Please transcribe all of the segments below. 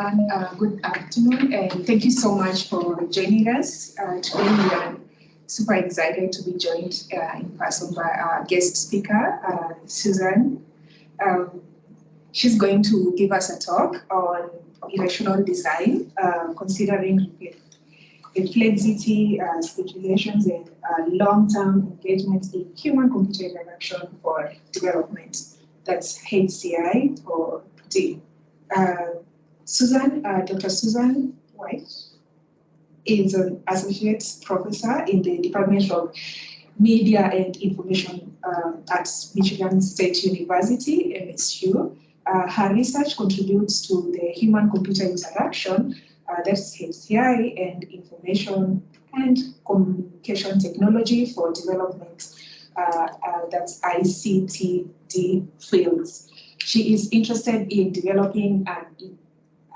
Good afternoon, and thank you so much for joining us. Today we are super excited to be joined in person by our guest speaker, Susan. She's going to give us a talk on irrational design, considering reflexivity, speculations, and long-term engagement in human-computer interaction for development. That's HCI4D. Susan, Dr. Susan White is an associate professor in the Department of Media and Information at Michigan State University, MSU. Her research contributes to the human-computer interaction, that's HCI, and information and communication technology for development, that's ICTD fields. She is interested in developing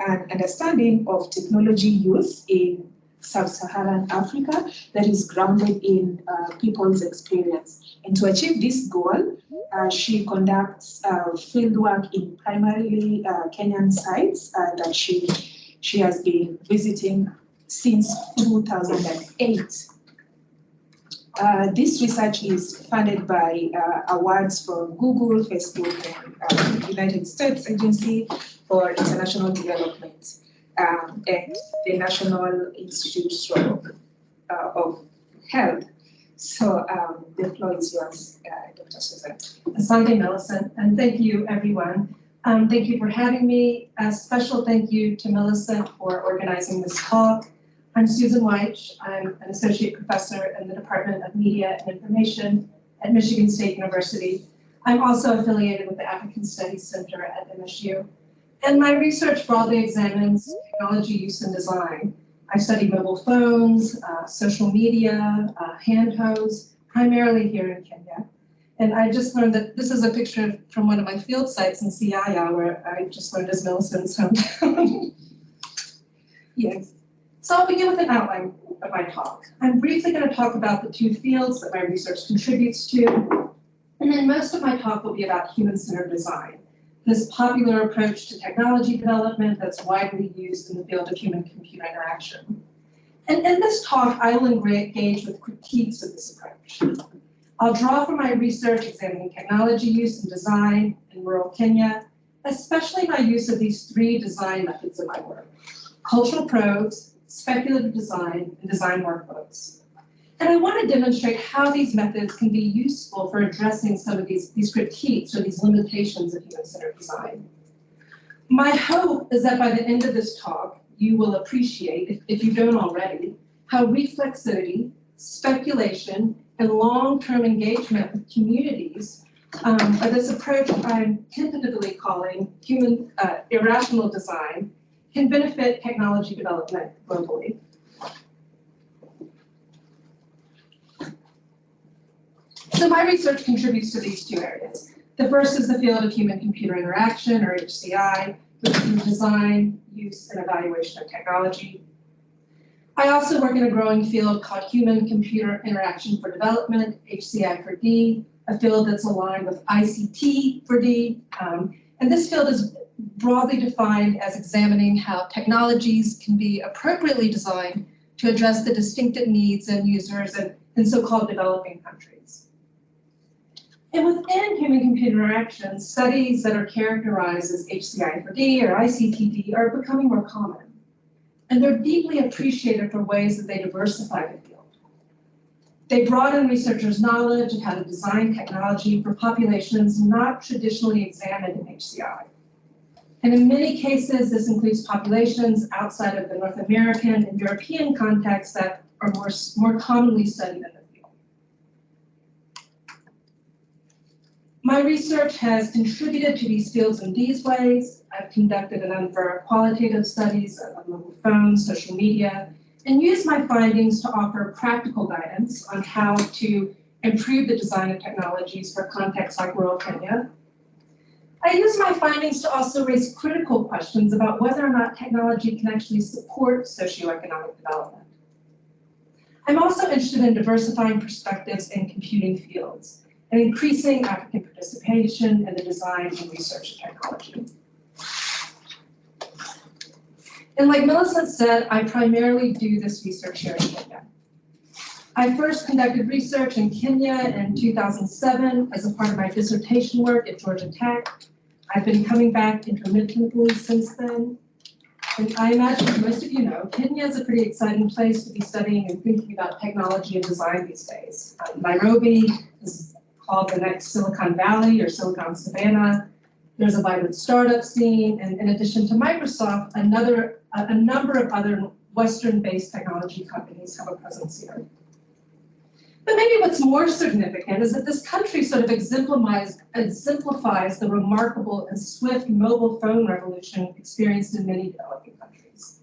an understanding of technology use in sub-Saharan Africa that is grounded in people's experience. And to achieve this goal, she conducts fieldwork in primarily Kenyan sites that she has been visiting since 2008. This research is funded by awards from Google, Facebook, and United States Agency for International Development and the National Institute of Health. So the floor is yours, Dr. Susan. Asante, Millicent, and thank you, everyone. Thank you for having me. A special thank you to Millicent for organizing this talk. I'm Susan White. I'm an associate professor in the Department of Media and Information at Michigan State University. I'm also affiliated with the African Studies Center at MSU. And my research broadly examines technology use and design. I study mobile phones, social media, handhelds, primarily here in Kenya. And I just learned that this is a picture from one of my field sites in Siaya, where I just learned as Millicent's hometown. Yes. So I'll begin with an outline of my talk. I'm briefly going to talk about the two fields that my research contributes to, and then most of my talk will be about human-centered design, this popular approach to technology development that's widely used in the field of human-computer interaction. And in this talk, I will engage with critiques of this approach. I'll draw from my research examining technology use and design in rural Kenya, especially my use of these three design methods in my work: cultural probes, speculative design, and design workbooks. And I want to demonstrate how these methods can be useful for addressing some of these critiques or these limitations of human-centered design. My hope is that by the end of this talk, you will appreciate, if you don't already, how reflexivity, speculation, and long-term engagement with communities are this approach I'm tentatively calling irrational design can benefit technology development globally. So my research contributes to these two areas. The first is the field of human-computer interaction, or HCI, which is the design, use, and evaluation of technology. I also work in a growing field called human-computer interaction for development, HCI4D, a field that's aligned with ICT4D. And this field is broadly defined as examining how technologies can be appropriately designed to address the distinctive needs of users in so-called developing countries. And within human-computer interaction, studies that are characterized as HCI4D or ICTD are becoming more common. And they're deeply appreciated for ways that they diversify the field. They broaden researchers' knowledge of how to design technology for populations not traditionally examined in HCI. And in many cases, this includes populations outside of the North American and European contexts that are more commonly studied in the field. My research has contributed to these fields in these ways. I've conducted a number of qualitative studies of mobile phones, social media, and used my findings to offer practical guidance on how to improve the design of technologies for contexts like rural Kenya. I use my findings to also raise critical questions about whether or not technology can actually support socioeconomic development. I'm also interested in diversifying perspectives in computing fields and increasing African participation in the design and research of technology. And like Millicent said, I primarily do this research here in Kenya. I first conducted research in Kenya in 2007 as a part of my dissertation work at Georgia Tech. I've been coming back intermittently since then. And I imagine most of you know, Kenya is a pretty exciting place to be studying and thinking about technology and design these days. Nairobi is called the next Silicon Valley or Silicon Savannah. There's a vibrant startup scene, and in addition to Microsoft, a number of other Western-based technology companies have a presence here. But maybe what's more significant is that this country sort of exemplifies the remarkable and swift mobile phone revolution experienced in many developing countries.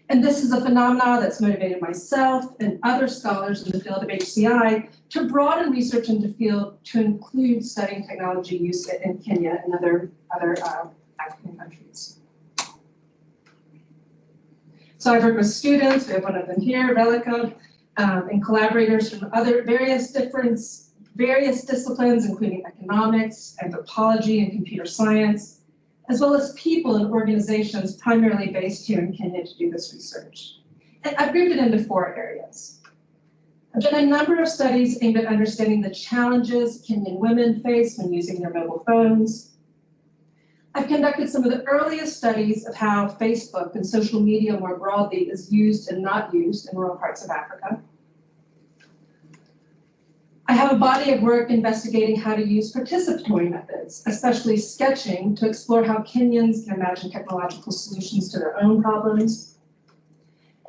And this is a phenomenon that's motivated myself and other scholars in the field of HCI to broaden research into the field to include studying technology use in Kenya and other African countries. So I've worked with students, we have one of them here, Relika, and collaborators from various disciplines, including economics, anthropology, and computer science, as well as people and organizations primarily based here in Kenya to do this research. And I've grouped it into 4 areas. I've done a number of studies aimed at understanding the challenges Kenyan women face when using their mobile phones. I've conducted some of the earliest studies of how Facebook and social media more broadly is used and not used in rural parts of Africa. I have a body of work investigating how to use participatory methods, especially sketching, to explore how Kenyans can imagine technological solutions to their own problems.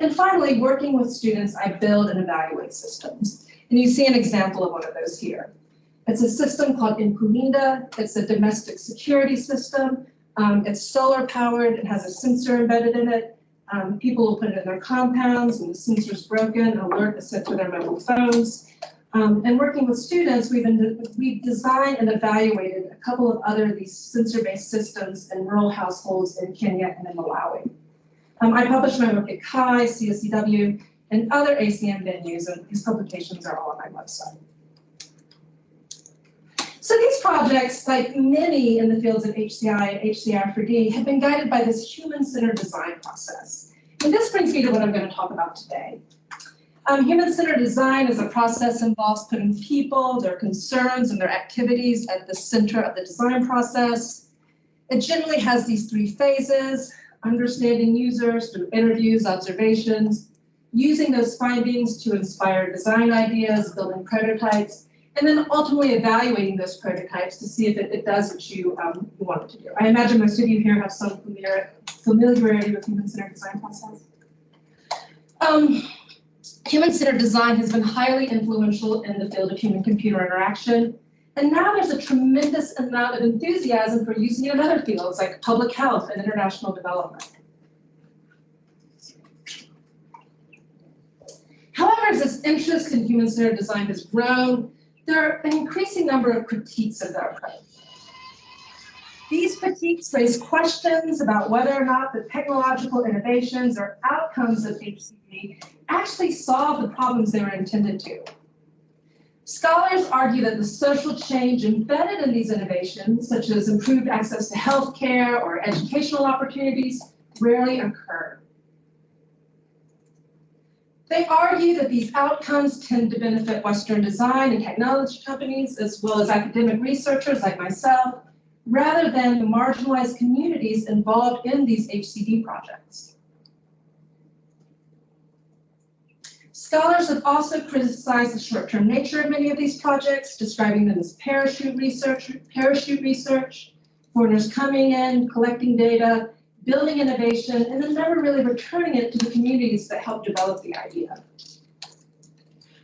And finally, working with students, I build and evaluate systems. And you see an example of one of those here. It's a system called Inkulinda. It's a domestic security system. It's solar powered. It has a sensor embedded in it. People will put it in their compounds. When the sensor's broken, an alert is sent to their mobile phones. And working with students, we've designed and evaluated a couple of other of these sensor-based systems in rural households in Kenya and in Malawi. I published my work at CHI, CSCW, and other ACM venues, and these publications are all on my website. So these projects, like many in the fields of HCI and HCI4D, have been guided by this human-centered design process. And this brings me to what I'm going to talk about today. Human-centered design is a process that involves putting people, their concerns, and their activities at the center of the design process. It generally has these 3 phases: understanding users through interviews, observations, using those findings to inspire design ideas, building prototypes, and then ultimately evaluating those prototypes to see if it does what you want it to do. I imagine most of you here have some familiarity with human-centered design process. Human-centered design has been highly influential in the field of human-computer interaction, and now there's a tremendous amount of enthusiasm for using it in other fields like public health and international development. However, as this interest in human-centered design has grown, there are an increasing number of critiques of the approach. These critiques raise questions about whether or not the technological innovations or outcomes of HCD actually solve the problems they were intended to. Scholars argue that the social change embedded in these innovations, such as improved access to healthcare or educational opportunities, rarely occur. They argue that these outcomes tend to benefit Western design and technology companies, as well as academic researchers like myself, rather than the marginalized communities involved in these HCD projects. Scholars have also criticized the short-term nature of many of these projects, describing them as parachute research, foreigners coming in, collecting data, building innovation, and then never really returning it to the communities that helped develop the idea.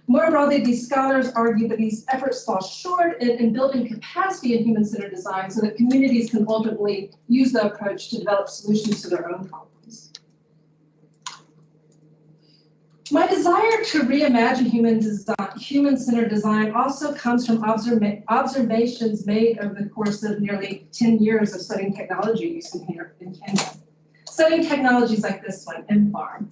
More broadly, these scholars argue that these efforts fall short in building capacity in human-centered design so that communities can ultimately use the approach to develop solutions to their own problems. My desire to reimagine human-centered design also comes from observations made over the course of nearly 10 years of studying technology use in Kenya. Studying technologies like this one, mFarm.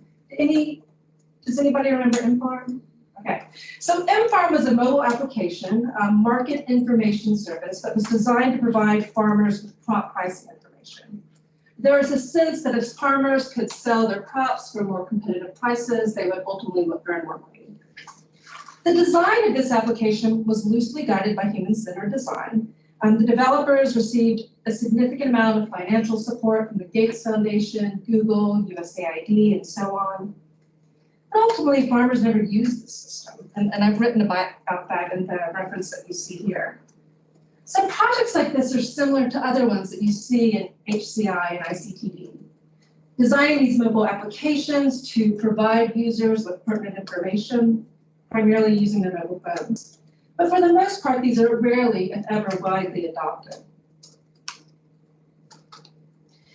Does anybody remember mFarm? Okay, so mFarm was a mobile application, a market information service that was designed to provide farmers with crop pricing information. There is a sense that if farmers could sell their crops for more competitive prices, they would ultimately earn more money. The design of this application was loosely guided by human-centered design. The developers received a significant amount of financial support from the Gates Foundation, Google, USAID, and so on. But ultimately, farmers never used the system, and I've written about that in the reference that you see here. So projects like this are similar to other ones that you see in HCI and ICTD, designing these mobile applications to provide users with pertinent information, primarily using their mobile phones. But for the most part, these are rarely, if ever, widely adopted.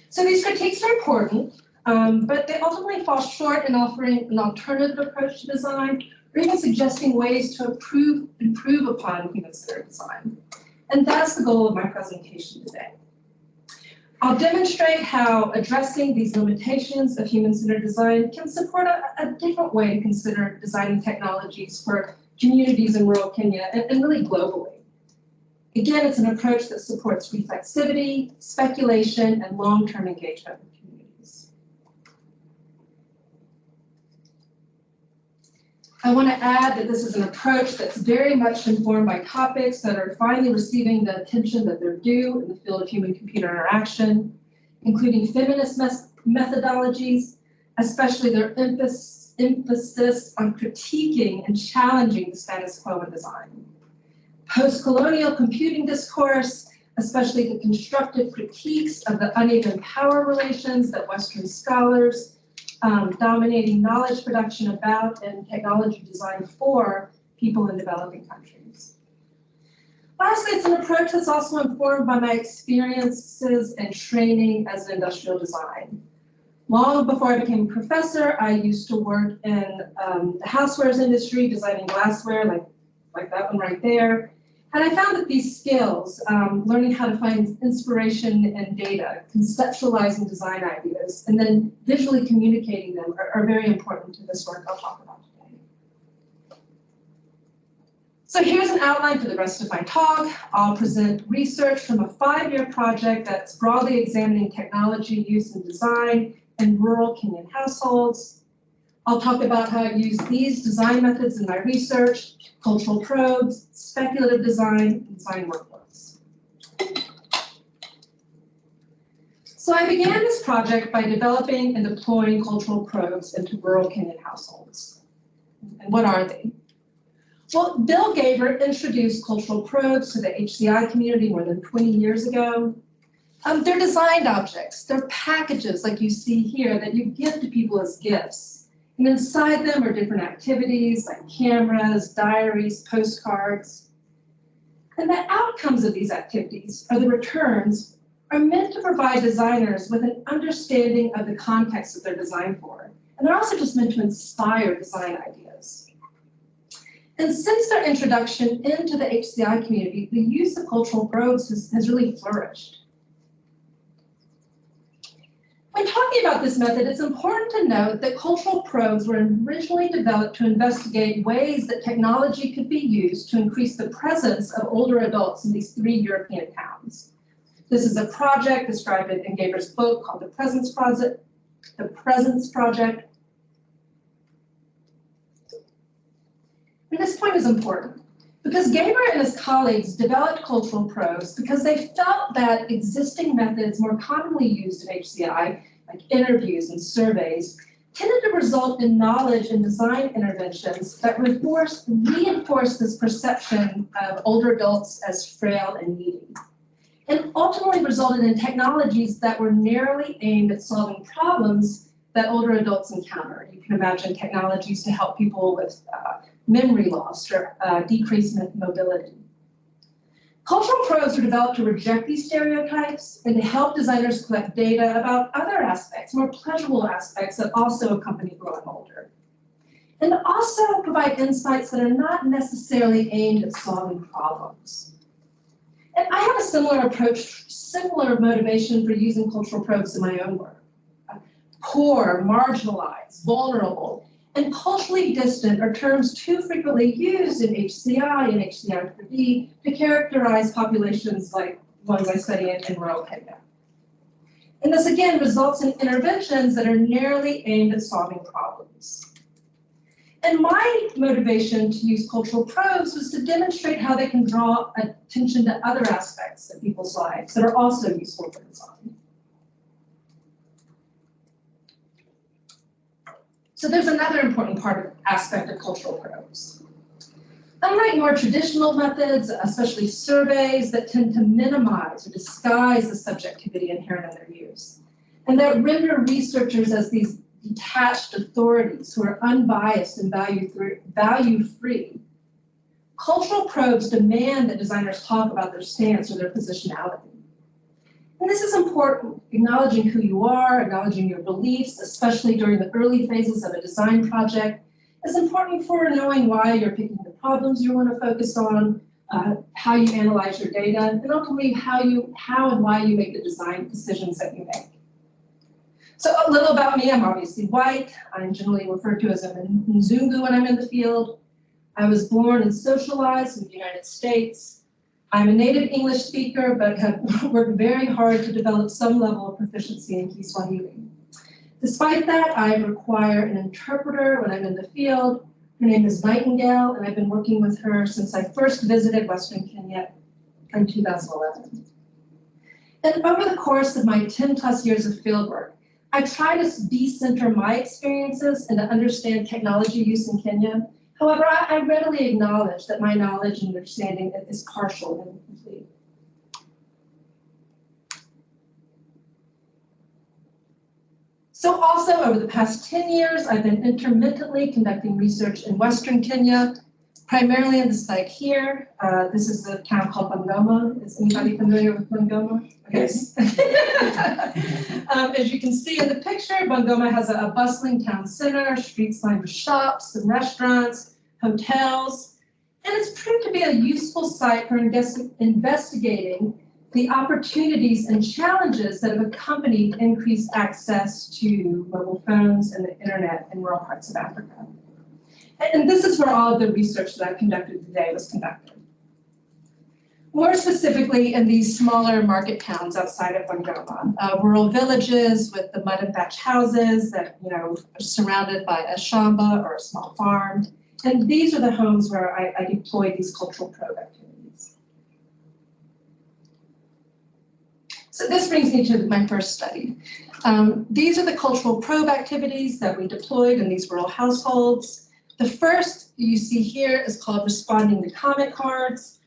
So these critiques are important, but they ultimately fall short in offering an alternative approach to design, or even suggesting ways to improve upon human-centered design. And that's the goal of my presentation today. I'll demonstrate how addressing these limitations of human-centered design can support a different way to consider designing technologies for communities in rural Kenya and really globally. Again, it's an approach that supports reflexivity, speculation, and long-term engagement with communities. I want to add that this is an approach that's very much informed by topics that are finally receiving the attention that they're due in the field of human-computer interaction, including feminist methodologies, especially their emphasis on critiquing and challenging the status quo in design. Post-colonial computing discourse, especially the constructive critiques of the uneven power relations that Western scholars dominating knowledge production about and technology design for people in developing countries. Lastly, it's an approach that's also informed by my experiences and training as an industrial design. Long before I became a professor, I used to work in the housewares industry, designing glassware like that one right there. And I found that these skills, learning how to find inspiration and data, conceptualizing design ideas, and then visually communicating them are very important to this work I'll talk about today. So here's an outline for the rest of my talk. I'll present research from a 5-year project that's broadly examining technology use and design in rural Kenyan households. I'll talk about how I use these design methods in my research, cultural probes, speculative design, and design workbooks. So I began this project by developing and deploying cultural probes into rural Kenyan households. And what are they? Well, Bill Gaver introduced cultural probes to the HCI community more than 20 years ago. They're designed objects. They're packages like you see here that you give to people as gifts. And inside them are different activities like cameras, diaries, postcards. And the outcomes of these activities, or the returns, are meant to provide designers with an understanding of the context that they're designed for. And they're also just meant to inspire design ideas. And since their introduction into the HCI community, the use of cultural probes has really flourished. When talking about this method, it's important to note that cultural probes were originally developed to investigate ways that technology could be used to increase the presence of older adults in these 3 European towns. This is a project described in Gaver's book called The Presence Project. And this point is important because Gaver and his colleagues developed cultural probes because they felt that existing methods more commonly used in HCI, like interviews and surveys, tended to result in knowledge and design interventions that reinforce this perception of older adults as frail and needy, and ultimately resulted in technologies that were narrowly aimed at solving problems that older adults encounter. You can imagine technologies to help people with memory loss or decreased mobility. Cultural probes were developed to reject these stereotypes and to help designers collect data about other aspects, more pleasurable aspects that also accompany growing older. And also provide insights that are not necessarily aimed at solving problems. And I have a similar approach, similar motivation for using cultural probes in my own work. Poor, marginalized, vulnerable, and culturally distant are terms too frequently used in HCI and HCI4D to characterize populations like ones I study in rural Kenya. And this again results in interventions that are narrowly aimed at solving problems. And my motivation to use cultural probes was to demonstrate how they can draw attention to other aspects of people's lives that are also useful for design. So there's another important aspect of cultural probes. Unlike more traditional methods, especially surveys that tend to minimize or disguise the subjectivity inherent in their use, and that render researchers as these detached authorities who are unbiased and value-free, cultural probes demand that designers talk about their stance or their positionality. And this is important. Acknowledging who you are, acknowledging your beliefs, especially during the early phases of a design project, is important for knowing why you're picking the problems you want to focus on, how you analyze your data, and ultimately how and why you make the design decisions that you make. So a little about me, I'm obviously white. I'm generally referred to as a Mzungu when I'm in the field. I was born and socialized in the United States. I'm a native English speaker, but have worked very hard to develop some level of proficiency in Kiswahili. Despite that, I require an interpreter when I'm in the field. Her name is Nightingale, and I've been working with her since I first visited Western Kenya in 2011. And over the course of my 10 plus years of fieldwork, I try to decenter my experiences and to understand technology use in Kenya. However, I readily acknowledge that my knowledge and understanding is partial and incomplete. So also over the past 10 years, I've been intermittently conducting research in Western Kenya, primarily in the site here. This is a town called Bungoma. Is anybody familiar with Bungoma? Yes. As you can see in the picture, Bungoma has a bustling town center, streets lined with shops and restaurants, hotels, and it's proved to be a useful site for investigating the opportunities and challenges that have accompanied increased access to mobile phones and the internet in rural parts of Africa. And this is where all of the research that I've conducted today was conducted. More specifically in these smaller market towns outside of Bungoma, rural villages with the mud and thatch houses that are surrounded by a shamba or a small farm. And these are the homes where I deployed these cultural probe activities. So this brings me to my first study. These are the cultural probe activities that we deployed in these rural households. The first you see here is called responding to comment cards.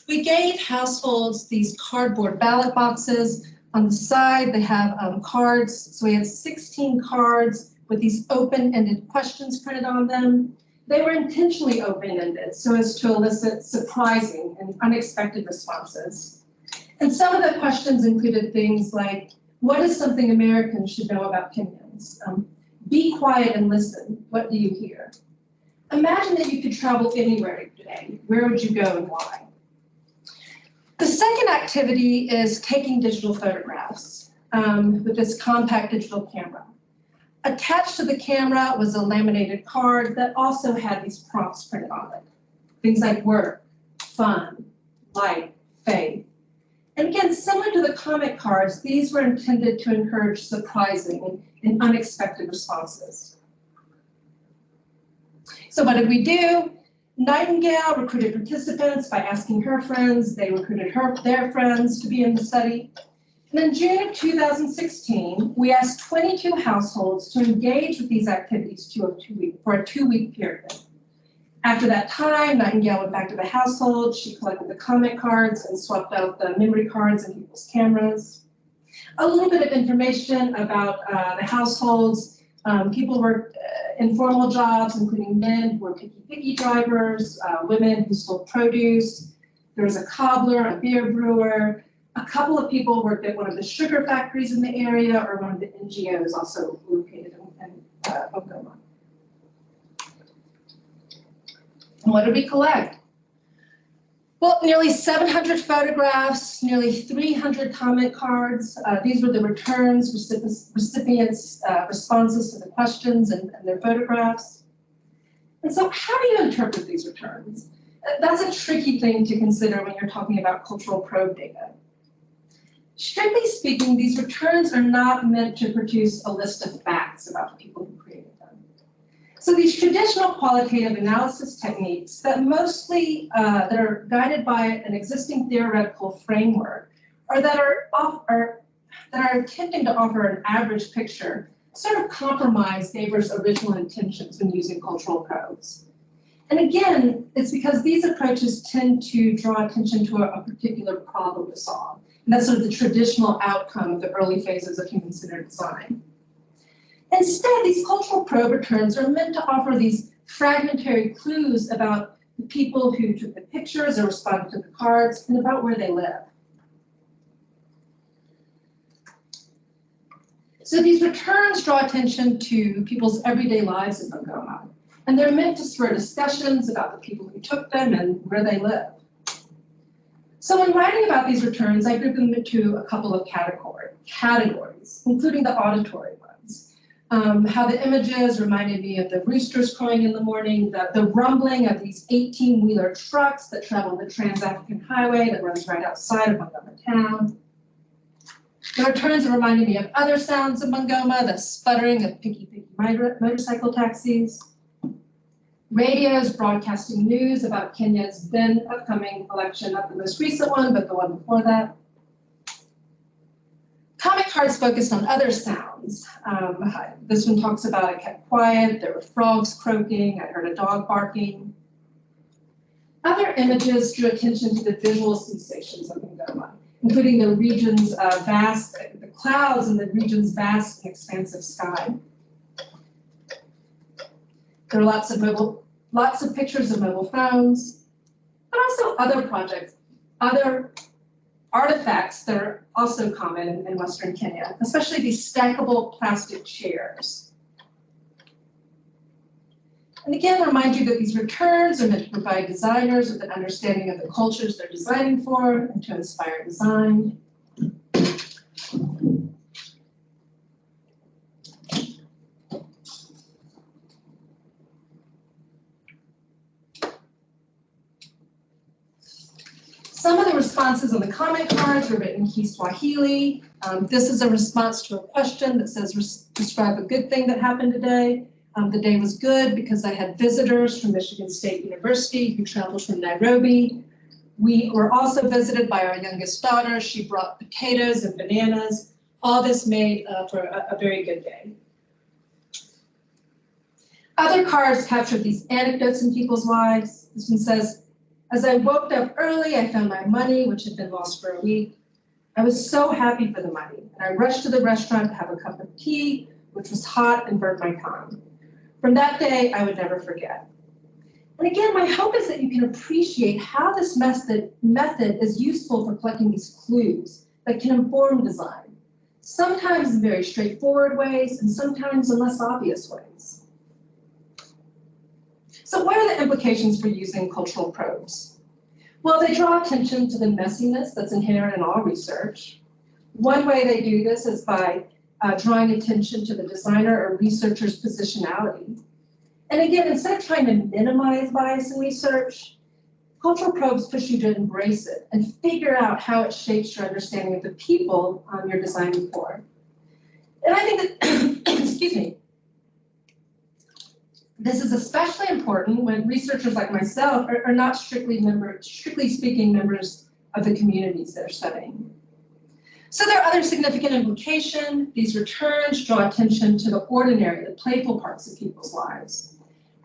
We gave households these cardboard ballot boxes. On the side, they have cards. So we had 16 cards with these open-ended questions printed on them. They were intentionally open-ended so as to elicit surprising and unexpected responses. And some of the questions included things like, what is something Americans should know about Kenyans? Be quiet and listen. What do you hear? Imagine that you could travel anywhere today. Where would you go and why? The second activity is taking digital photographs with this compact digital camera. Attached to the camera was a laminated card that also had these prompts printed on it. Things like work, fun, light, faith. And again, similar to the comment cards, these were intended to encourage surprising and unexpected responses. So what did we do? Nightingale recruited participants by asking her friends. They recruited their friends to be in the study. And in June of 2016, we asked 22 households to engage with these activities for a two-week period. After that time, Nightingale went back to the household. She collected the comment cards and swapped out the memory cards and people's cameras. A little bit of information about the households. People worked informal jobs, including men who were picky drivers, women who sold produce. There was a cobbler, a beer brewer. A couple of people worked at one of the sugar factories in the area or one of the NGOs also located in Bungoma. And what did we collect? Well, nearly 700 photographs, nearly 300 comment cards. These were the returns, recipients' responses to the questions and their photographs. And so how do you interpret these returns? That's a tricky thing to consider when you're talking about cultural probe data. Strictly speaking, these returns are not meant to produce a list of facts about the people who created them. So these traditional qualitative analysis techniques that mostly that are guided by an existing theoretical framework, or that are attempting to offer an average picture, sort of compromise Weber's original intentions when using cultural probes. And again, it's because these approaches tend to draw attention to a particular problem to solve. And that's sort of the traditional outcome of the early phases of human-centered design. Instead, these cultural probe returns are meant to offer these fragmentary clues about the people who took the pictures or responded to the cards and about where they live. So these returns draw attention to people's everyday lives in Bungoma, and they're meant to spur discussions about the people who took them and where they live. So when writing about these returns, I group them into a couple of categories, including the auditory ones. How the images reminded me of the roosters crowing in the morning, the rumbling of these 18-wheeler trucks that travel the Trans-African Highway that runs right outside of Bungoma town. The returns are reminding me of other sounds in Bungoma, the sputtering of picky motorcycle taxis. Radios broadcasting news about Kenya's then upcoming election, not the most recent one, but the one before that. Comic cards focused on other sounds. This one talks about I kept quiet, there were frogs croaking, I heard a dog barking. Other images drew attention to the visual sensations of Bungoma, including the region's the clouds in the region's vast and expansive sky. There are lots of pictures of mobile phones, but also other artifacts that are also common in Western Kenya, especially these stackable plastic chairs. And again, remind you that these returns are meant to provide designers with an understanding of the cultures they're designing for and to inspire design. Some of the responses on the comment cards were written in Kiswahili. This is a response to a question that says, describe a good thing that happened today. The day was good because I had visitors from Michigan State University who traveled from Nairobi. We were also visited by our youngest daughter. She brought potatoes and bananas. All this made for a very good day. Other cards captured these anecdotes in people's lives. This one says, as I woke up early, I found my money, which had been lost for a week. I was so happy for the money, and I rushed to the restaurant to have a cup of tea, which was hot and burnt my tongue. From that day, I would never forget. And again, my hope is that you can appreciate how this method is useful for collecting these clues that can inform design, sometimes in very straightforward ways and sometimes in less obvious ways. So what are the implications for using cultural probes? Well, they draw attention to the messiness that's inherent in all research. One way they do this is by drawing attention to the designer or researcher's positionality. And again, instead of trying to minimize bias in research, cultural probes push you to embrace it and figure out how it shapes your understanding of the people you're designing for. And I think that, excuse me, this is especially important when researchers like myself are not strictly speaking members of the communities they're studying. So there are other significant implications. These returns draw attention to the ordinary, the playful parts of people's lives,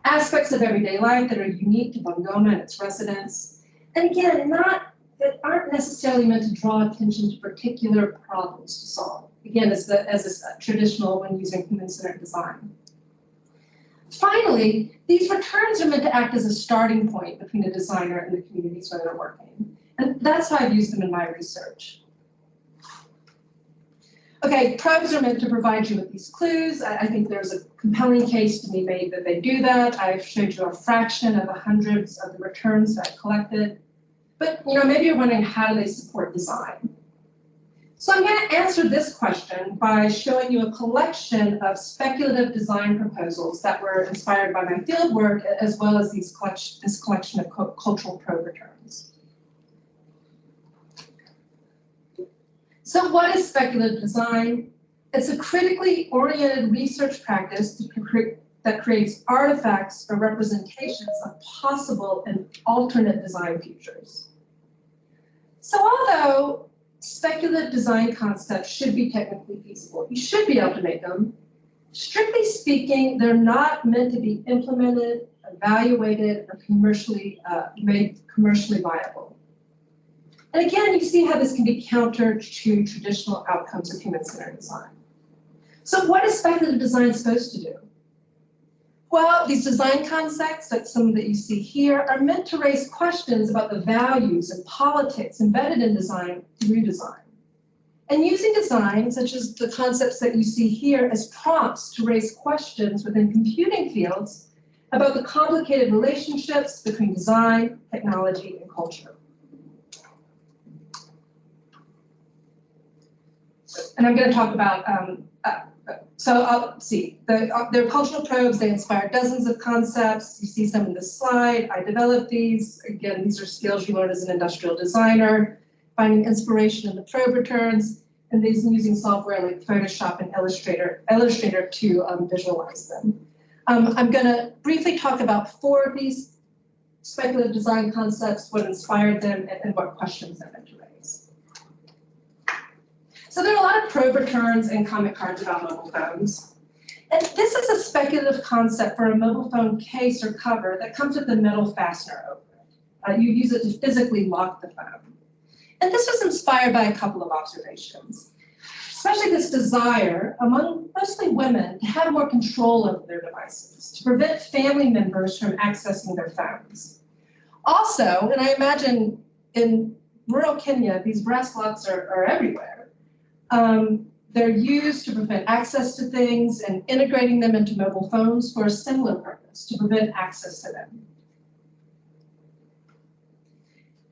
aspects of everyday life that are unique to Bungoma and its residents, and again, that aren't necessarily meant to draw attention to particular problems to solve. Again, as is traditional when using human-centered design. Finally, these returns are meant to act as a starting point between the designer and the communities where they're working. And that's how I've used them in my research. Okay, probes are meant to provide you with these clues. I think there's a compelling case to be made that they do that. I've showed you a fraction of the hundreds of the returns that I've collected. But maybe you're wondering, how do they support design? So I'm going to answer this question by showing you a collection of speculative design proposals that were inspired by my fieldwork, as well as this collection of cultural probe returns. So what is speculative design? It's a critically oriented research practice that creates artifacts or representations of possible and alternate design futures. So although speculative design concepts should be technically feasible, you should be able to make them, strictly speaking, they're not meant to be implemented, evaluated, or made commercially viable. And again, you see how this can be counter to traditional outcomes of human-centered design. So what is speculative design supposed to do? Well, these design concepts, like some that you see here, are meant to raise questions about the values and politics embedded in design through design. And using design, such as the concepts that you see here, as prompts to raise questions within computing fields about the complicated relationships between design, technology, and culture. And I'm going to talk about, they're cultural probes. They inspired dozens of concepts. You see some in this slide. I developed these. Again, these are skills you learn as an industrial designer, finding inspiration in the probe returns, and these using software like Photoshop and Illustrator to visualize them. I'm going to briefly talk about 4 of these speculative design concepts, what inspired them, and what questions they're meant to raise. So there are a lot of probe returns and comment cards about mobile phones. And this is a speculative concept for a mobile phone case or cover that comes with a metal fastener over it. You use it to physically lock the phone. And this was inspired by a couple of observations, especially this desire among mostly women to have more control over their devices, to prevent family members from accessing their phones. Also, and I imagine in rural Kenya, these brass locks are everywhere. They're used to prevent access to things, and integrating them into mobile phones for a similar purpose, to prevent access to them.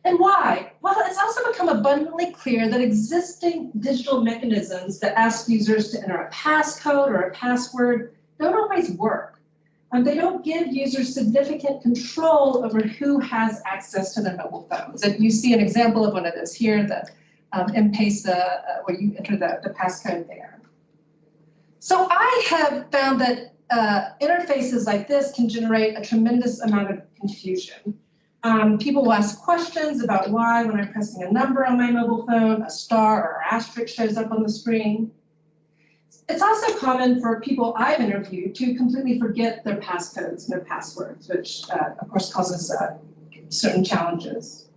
And why? Well, it's also become abundantly clear that existing digital mechanisms that ask users to enter a passcode or a password don't always work. They don't give users significant control over who has access to their mobile phones. And you see an example of one of those here, the M-Pesa, where you enter the passcode there. So I have found that interfaces like this can generate a tremendous amount of confusion. People will ask questions about why, when I'm pressing a number on my mobile phone, a star or asterisk shows up on the screen. It's also common for people I've interviewed to completely forget their passcodes and their passwords, which of course causes certain challenges.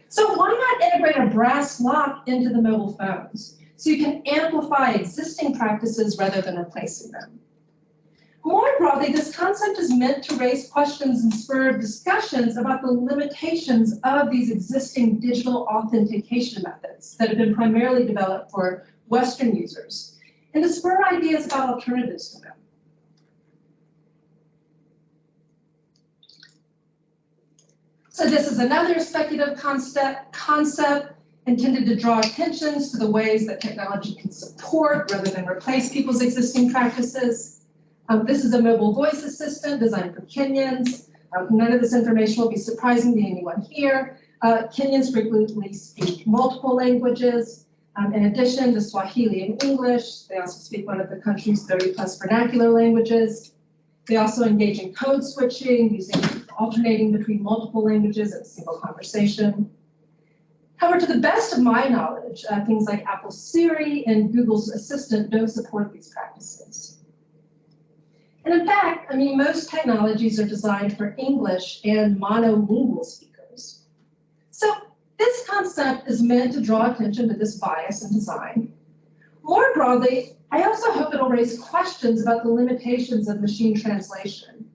So why not integrate a brass lock into the mobile phones so you can amplify existing practices rather than replacing them? More broadly, this concept is meant to raise questions and spur discussions about the limitations of these existing digital authentication methods that have been primarily developed for Western users, and to spur ideas about alternatives to them. So this is another speculative concept intended to draw attention to the ways that technology can support rather than replace people's existing practices. This is a mobile voice assistant designed for Kenyans. None of this information will be surprising to anyone here. Kenyans frequently speak multiple languages. In addition to Swahili and English, they also speak one of the country's 30+ vernacular languages. They also engage in code switching, alternating between multiple languages in a single conversation. However, to the best of my knowledge, things like Apple Siri and Google's Assistant don't support these practices. And in fact, most technologies are designed for English and monolingual speakers. So this concept is meant to draw attention to this bias in design. More broadly, I also hope it'll raise questions about the limitations of machine translation.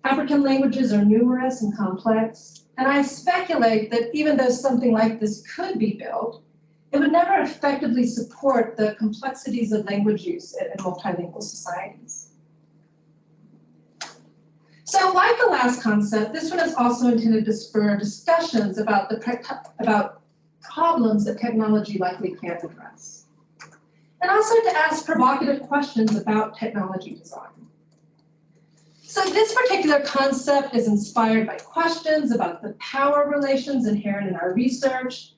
African languages are numerous and complex, and I speculate that even though something like this could be built, it would never effectively support the complexities of language use in multilingual societies. So like the last concept, this one is also intended to spur discussions about problems that technology likely can't address, and also to ask provocative questions about technology design. So this particular concept is inspired by questions about the power relations inherent in our research,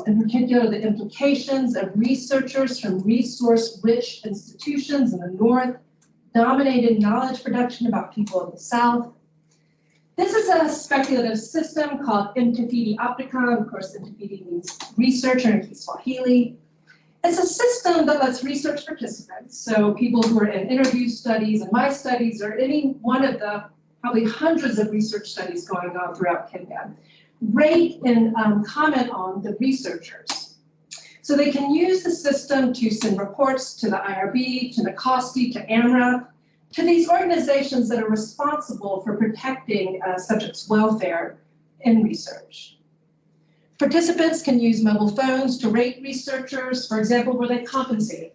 in particular the implications of researchers from resource-rich institutions in the North dominating knowledge production about people in the South. This is a speculative system called Utafiti Opticon. Of course, Utafiti means researcher in Kiswahili. It's a system that lets research participants, so people who are in interview studies and my studies or any one of the probably hundreds of research studies going on throughout Kenya, rate and comment on the researchers. So they can use the system to send reports to the IRB, to the COSTI, to AMRA, to these organizations that are responsible for protecting subjects' welfare in research. Participants can use mobile phones to rate researchers. For example, were they compensated?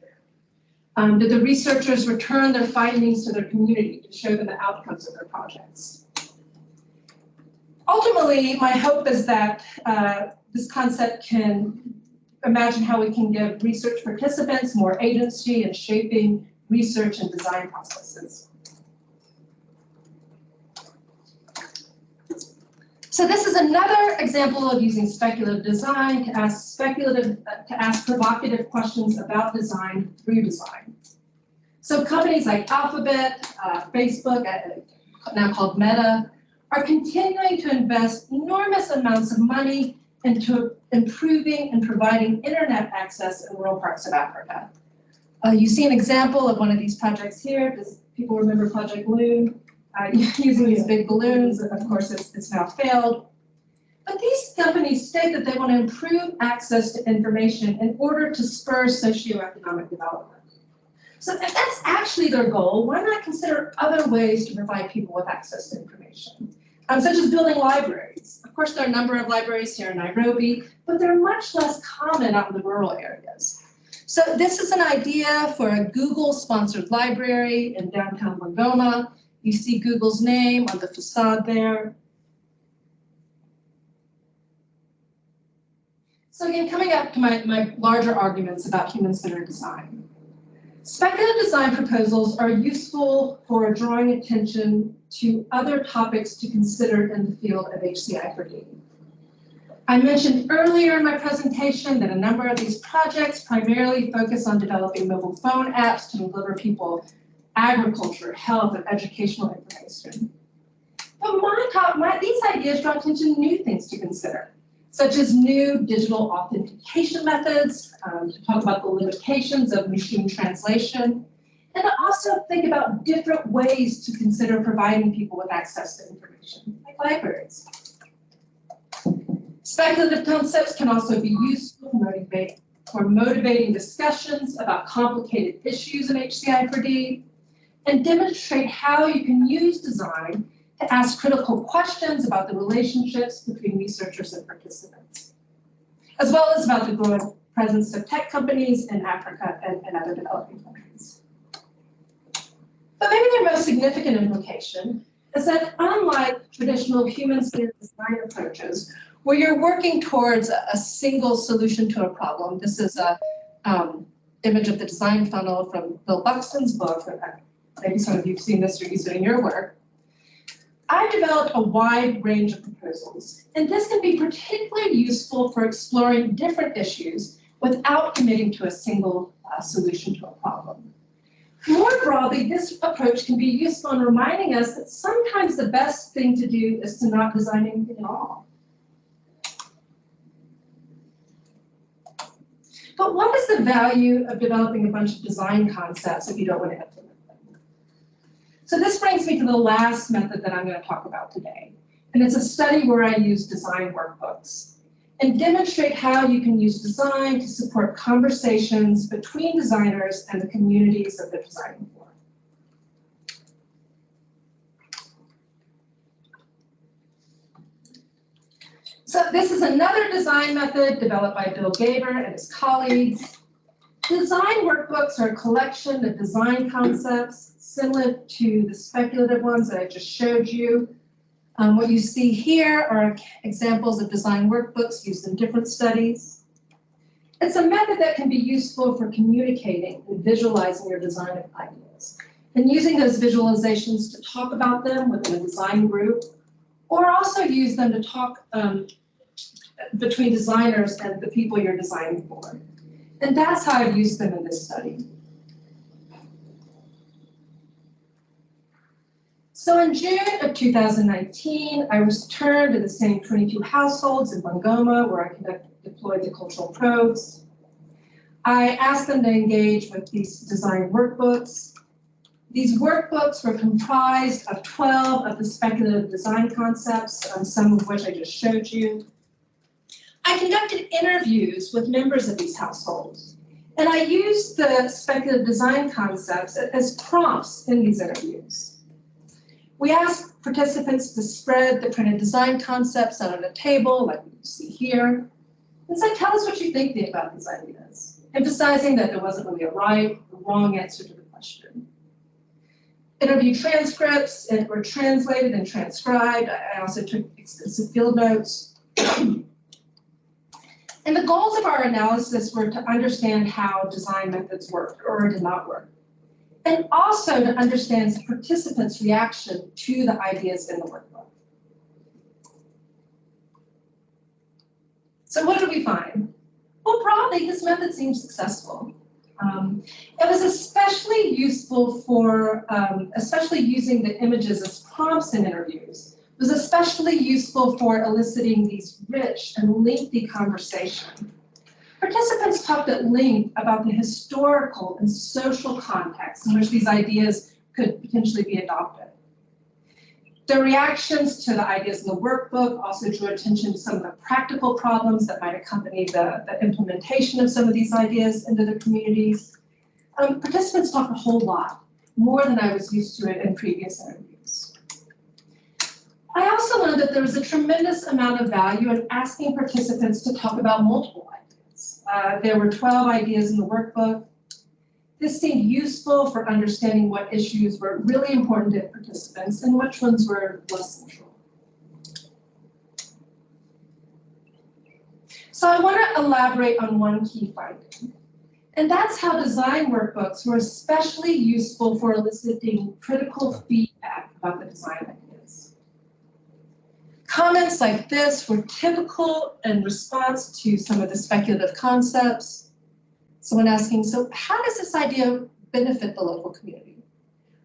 Did the researchers return their findings to their community to show them the outcomes of their projects? Ultimately, my hope is that this concept can imagine how we can give research participants more agency in shaping research and design processes. So this is another example of using speculative design to ask provocative questions about design through design. So companies like Alphabet, Facebook, now called Meta, are continuing to invest enormous amounts of money into improving and providing internet access in rural parts of Africa. You see an example of one of these projects here. Does people remember Project Loon? Using these big balloons, of course it's now failed. But these companies state that they want to improve access to information in order to spur socioeconomic development. So if that's actually their goal, why not consider other ways to provide people with access to information? Such as building libraries. Of course, there are a number of libraries here in Nairobi, but they're much less common out in the rural areas. So this is an idea for a Google-sponsored library in downtown Bungoma. You see Google's name on the facade there. So again, coming up to my larger arguments about human-centered design. Speculative design proposals are useful for drawing attention to other topics to consider in the field of HCI4D. I mentioned earlier in my presentation that a number of these projects primarily focus on developing mobile phone apps to deliver people agriculture, health, and educational information. But these ideas draw attention to new things to consider, such as new digital authentication methods, to talk about the limitations of machine translation, and to also think about different ways to consider providing people with access to information, like libraries. Speculative concepts can also be useful for motivating discussions about complicated issues in HCI4D, and demonstrate how you can use design to ask critical questions about the relationships between researchers and participants, as well as about the growing presence of tech companies in Africa and other developing countries. But maybe their most significant implication is that unlike traditional human-centered design approaches, where you're working towards a single solution to a problem, this is an image of the design funnel from Bill Buxton's book. Maybe some of you have seen this or used it in your work. I've developed a wide range of proposals, and this can be particularly useful for exploring different issues without committing to a single solution to a problem. More broadly, this approach can be useful in reminding us that sometimes the best thing to do is to not design anything at all. But what is the value of developing a bunch of design concepts if you don't want to implement them? So this brings me to the last method that I'm going to talk about today. And it's a study where I use design workbooks and demonstrate how you can use design to support conversations between designers and the communities that they're designing for. So this is another design method developed by Bill Gaber and his colleagues. Design workbooks are a collection of design concepts similar to the speculative ones that I just showed you. What you see here are examples of design workbooks used in different studies. It's a method that can be useful for communicating and visualizing your design ideas, and using those visualizations to talk about them within a design group, or also use them to talk between designers and the people you're designing for. And that's how I've used them in this study. So in June of 2019, I returned to the same 22 households in Bungoma where I deployed the cultural probes. I asked them to engage with these design workbooks. These workbooks were comprised of 12 of the speculative design concepts, some of which I just showed you. I conducted interviews with members of these households, and I used the speculative design concepts as prompts in these interviews. We asked participants to spread the printed design concepts out on a table, like you see here, and say, tell us what you think about these ideas, emphasizing that there wasn't really a right or wrong answer to the question. Interview transcripts were translated and transcribed. I also took extensive field notes. And the goals of our analysis were to understand how design methods worked or did not work, and also to understand the participants' reaction to the ideas in the workbook. So what did we find? Well, broadly, this method seemed successful. It was especially useful for, especially using the images as prompts in interviews, was especially useful for eliciting these rich and lengthy conversations. Participants talked at length about the historical and social context in which these ideas could potentially be adopted. Their reactions to the ideas in the workbook also drew attention to some of the practical problems that might accompany the implementation of some of these ideas into their communities. Participants talked a whole lot, more than I was used to it in previous interviews. I also learned that there was a tremendous amount of value in asking participants to talk about multiple ideas. There were 12 ideas in the workbook. This seemed useful for understanding what issues were really important to participants and which ones were less central. So I want to elaborate on one key finding, and that's how design workbooks were especially useful for eliciting critical feedback about the design ideas. Comments like this were typical in response to some of the speculative concepts. Someone asking, so how does this idea benefit the local community?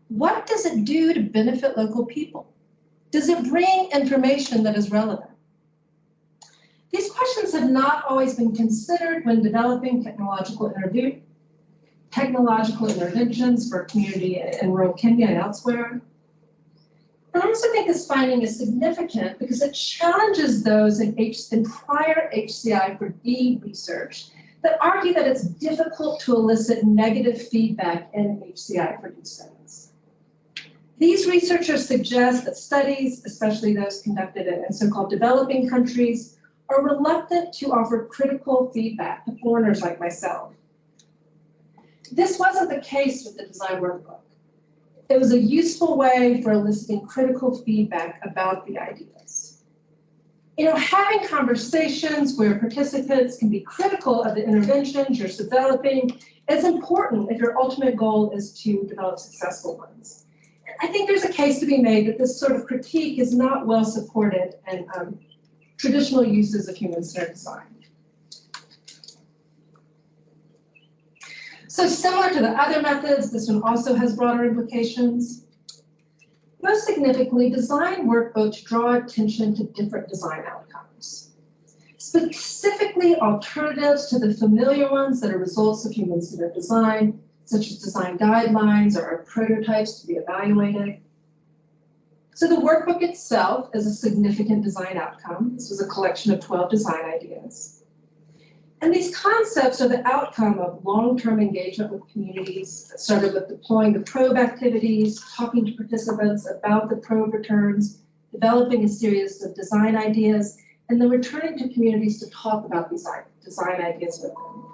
What does it do to benefit local people? Does it bring information that is relevant? These questions have not always been considered when developing technological interventions for community in rural Kenya and elsewhere. And I also think this finding is significant because it challenges those in prior HCI4D research that argue that it's difficult to elicit negative feedback in HCI4D studies. These researchers suggest that studies, especially those conducted in so-called developing countries, are reluctant to offer critical feedback to foreigners like myself. This wasn't the case with the design workbook. It was a useful way for eliciting critical feedback about the ideas. You know, having conversations where participants can be critical of the interventions you're developing is important if your ultimate goal is to develop successful ones. I think there's a case to be made that this sort of critique is not well supported in traditional uses of human-centered design. So similar to the other methods, this one also has broader implications. Most significantly, design workbooks draw attention to different design outcomes, specifically alternatives to the familiar ones that are results of human-centered design, such as design guidelines or prototypes to be evaluated. So the workbook itself is a significant design outcome. This was a collection of 12 design ideas. And these concepts are the outcome of long-term engagement with communities that started with deploying the probe activities, talking to participants about the probe returns, developing a series of design ideas, and then returning to communities to talk about these design ideas with them.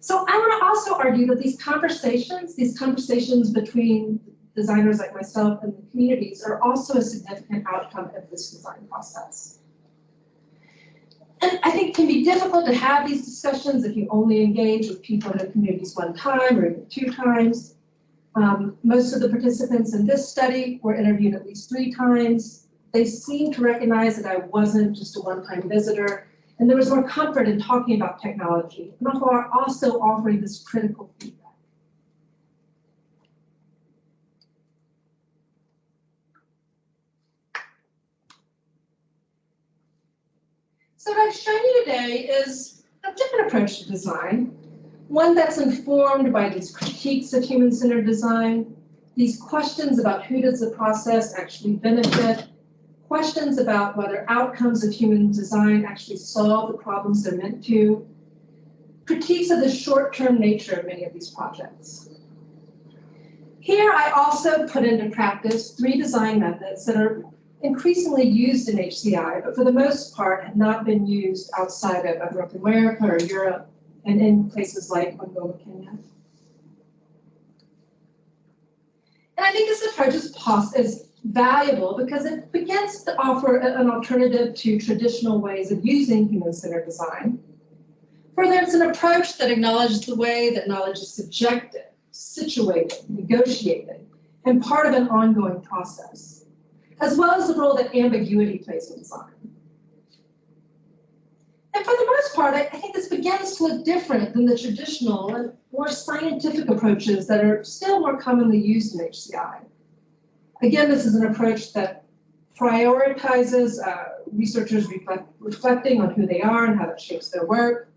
So I want to also argue that these conversations between designers like myself and the communities are also a significant outcome of this design process. And I think it can be difficult to have these discussions if you only engage with people in the communities one time or even 2 times. Most of the participants in this study were interviewed at least 3 times. They seemed to recognize that I wasn't just a one-time visitor, And there was more comfort in talking about technology, and also offering this critical feedback. So what I've shown you today is a different approach to design, one that's informed by these critiques of human-centered design, these questions about who does the process actually benefit, questions about whether outcomes of human design actually solve the problems they're meant to, critiques of the short-term nature of many of these projects. Here I also put into practice 3 design methods that are increasingly used in HCI, but for the most part have not been used outside of North America or Europe and in places like Bungoma, Kenya. And I think this approach is valuable because it begins to offer an alternative to traditional ways of using human-centered design. Further, it's an approach that acknowledges the way that knowledge is subjective, situated, negotiated, and part of an ongoing process, as well as the role that ambiguity plays in design. And for the most part, I think this begins to look different than the traditional and more scientific approaches that are still more commonly used in HCI. Again, this is an approach that prioritizes researchers reflecting on who they are and how that shapes their work.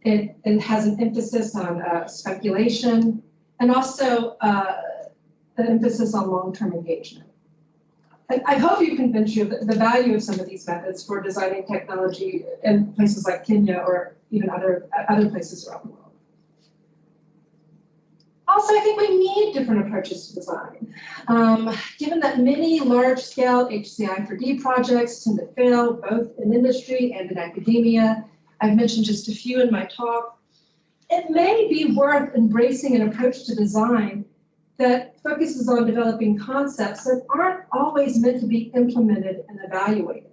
It has an emphasis on speculation and also an emphasis on long-term engagement. I hope you convince you of the value of some of these methods for designing technology in places like Kenya or even other places around the world. Also, I think we need different approaches to design. Given that many large-scale HCI4D projects tend to fail both in industry and in academia, I've mentioned just a few in my talk, it may be worth embracing an approach to design that focuses on developing concepts that aren't always meant to be implemented and evaluated,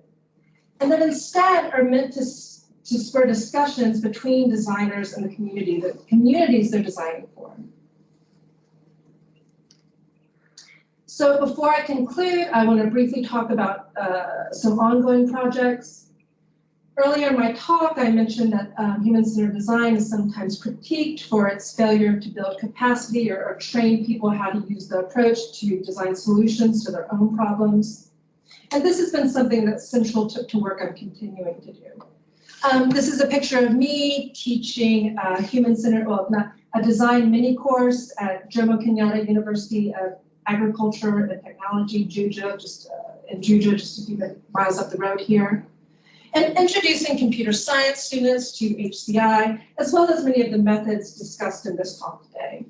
and that instead are meant to spur discussions between designers and the communities they're designing for. So before I conclude, I want to briefly talk about some ongoing projects. Earlier in my talk, I mentioned that human-centered design is sometimes critiqued for its failure to build capacity or train people how to use the approach to design solutions to their own problems. And this has been something that's central to work I'm continuing to do. This is a picture of me teaching human-centered, a design mini course at Jomo Kenyatta University of Agriculture and Technology, Juja, just a few miles up the road here. And introducing computer science students to HCI, as well as many of the methods discussed in this talk today.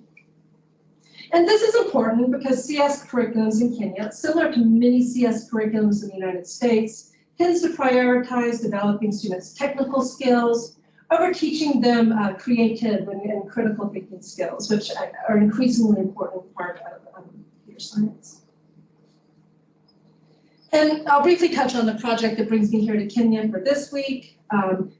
And this is important because CS curriculums in Kenya, similar to many CS curriculums in the United States, tends to prioritize developing students' technical skills over teaching them creative and critical thinking skills, which are an increasingly important part of computer science. And I'll briefly touch on the project that brings me here to Kenya for this week.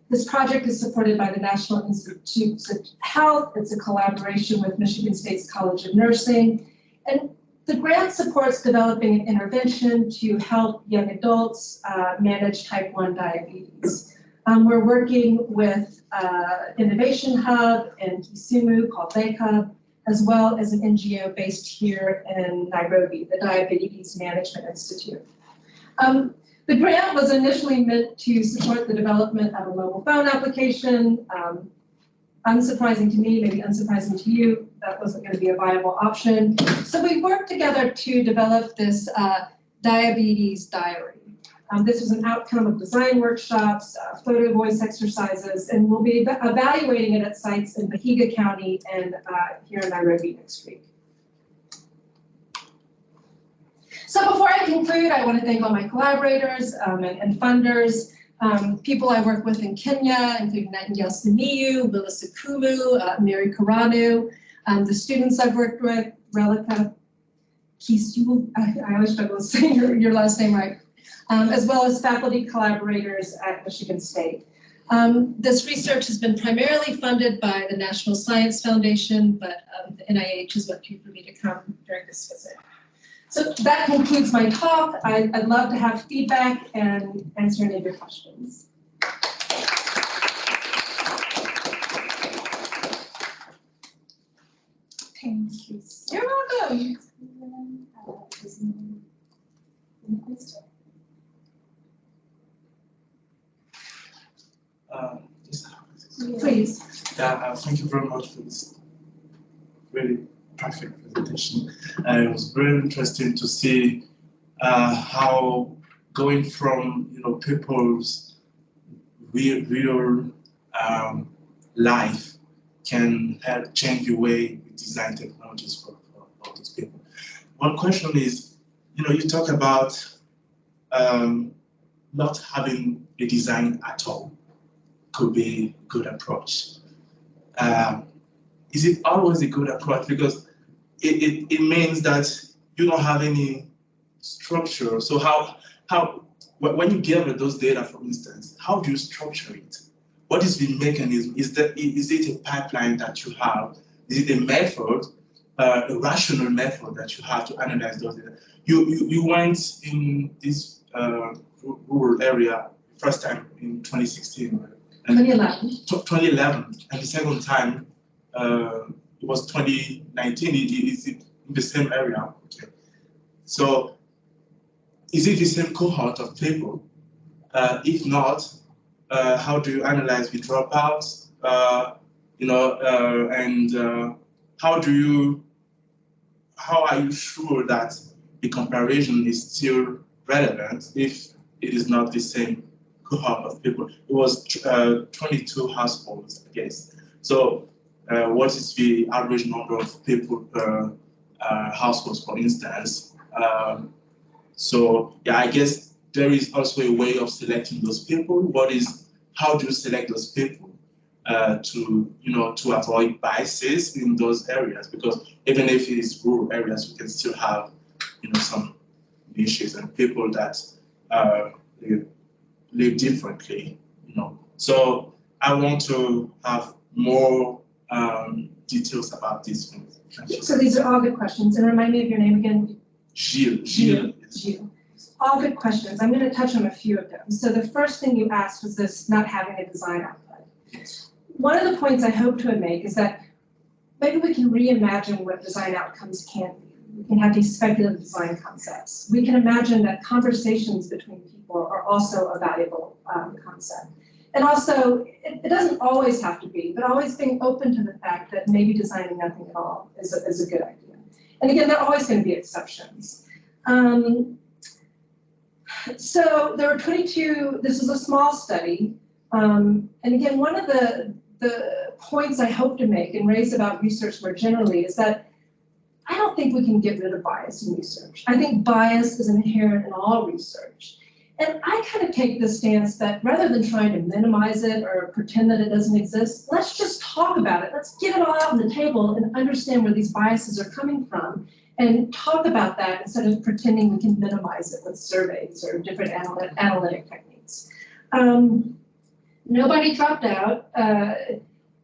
This project is supported by the National Institutes of Health. It's a collaboration with Michigan State's College of Nursing. And the grant supports developing an intervention to help young adults manage type 1 diabetes. We're working with Innovation Hub in Kisumu called Hub, as well as an NGO based here in Nairobi, the Diabetes Management Institute. The grant was initially meant to support the development of a mobile phone application. Unsurprising to me, maybe unsurprising to you, that wasn't going to be a viable option. So we worked together to develop this diabetes diary. This was an outcome of design workshops, photo voice exercises, and we'll be evaluating it at sites in Vihiga County and here in Nairobi next week. So before I conclude, I want to thank all my collaborators and funders, people I work with in Kenya, including Nightingale Simiyu, Melissa Kulu, Mary Karanu, the students I've worked with, Relika Kisu, I always struggle with saying your last name right, as well as faculty collaborators at Michigan State. This research has been primarily funded by the National Science Foundation, but the NIH is what paid for me to come during this visit. So that concludes my talk. I'd love to have feedback and answer any of your questions. Thank you. You're welcome. Please. Yeah, thank you very much for this really perfect presentation. It was very interesting to see how going from people's real life can help change the way we design technologies for those people. One question is, you talk about not having a design at all could be a good approach. Is it always a good approach? Because it means that you don't have any structure. So when you gather those data, for instance, how do you structure it? What is the mechanism? Is it a pipeline that you have? Is it a method, a rational method that you have to analyze those data? You went in this rural area first time in 2016. And 2011, and the second time it was 2019. Is it in the same area? Okay. So, is it the same cohort of people? If not, how do you analyze the dropouts? And how are you sure that the comparison is still relevant if it is not the same cohort of people? It was 22 households, I guess. So what is the average number of people per households, for instance? So yeah, I guess there is also a way of selecting those people. How do you select those people to avoid biases in those areas? Because even if it is rural areas, we can still have some issues and people that live differently, So I want to have more details about these things. So these are all good questions. And remind me of your name again. Gilles. All good questions. I'm going to touch on a few of them. So the first thing you asked was this not having a design output. Yes. One of the points I hope to make is that maybe we can reimagine what design outcomes can be. We can have these speculative design concepts. We can imagine that conversations between people are also a valuable concept. And also, it doesn't always have to be, but always being open to the fact that maybe designing nothing at all is a good idea. And again, there are always going to be exceptions. So there were 22, this is a small study. And again, one of the points I hope to make and raise about research more generally is that I don't think we can get rid of bias in research. I think bias is inherent in all research. And I kind of take the stance that rather than trying to minimize it or pretend that it doesn't exist, let's just talk about it. Let's get it all out on the table and understand where these biases are coming from and talk about that instead of pretending we can minimize it with surveys or different analytic techniques. Nobody dropped out.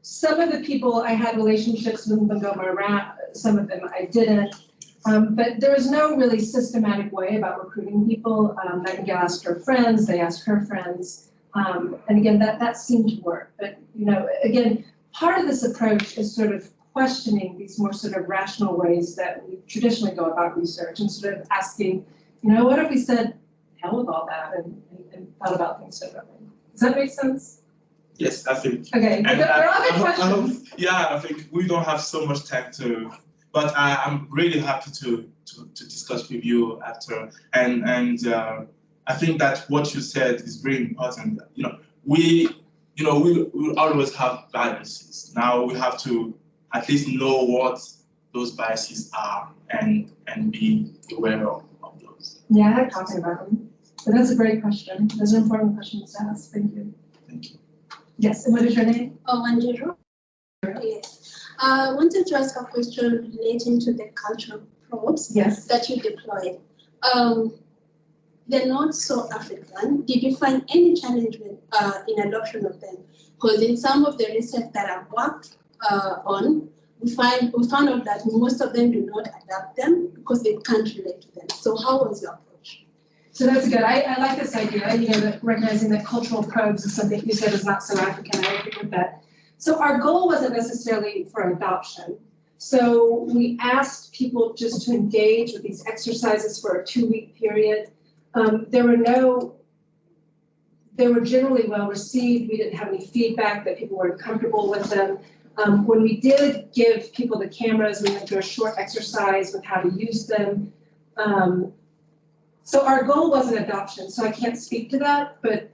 Some of the people I had relationships with them go around, some of them I didn't. But there was no really systematic way about recruiting people. Nightingale asked her friends, they asked her friends. And again, that seemed to work. But again, part of this approach is sort of questioning these more sort of rational ways that we traditionally go about research and sort of asking, what if we said, hell with all that and thought about things differently? Does that make sense? Yes, I think. Okay, there are other questions. I think we don't have so much time but I'm really happy to discuss with you after. And I think that what you said is very important. We always have biases. Now we have to at least know what those biases are and be aware of those. Yeah, I like talking about them. But that's a great question. Those are important questions to ask. Thank you. Thank you. Yes, and what is your name? Manjiro. Yes. I wanted to ask a question relating to the cultural probes that you deployed. They're not so African. Did you find any challenge in adoption of them? Because in some of the research that I've worked on, we found out that most of them do not adapt them because they can't relate to them. So how was your approach? So that's good. I like this idea, that recognizing that cultural probes is something you said is not so African. I agree with that. So our goal wasn't necessarily for adoption. So we asked people just to engage with these exercises for a 2-week period. They were generally well received. We didn't have any feedback that people weren't comfortable with them. When we did give people the cameras, we went through a short exercise with how to use them. So our goal wasn't adoption, so I can't speak to that, but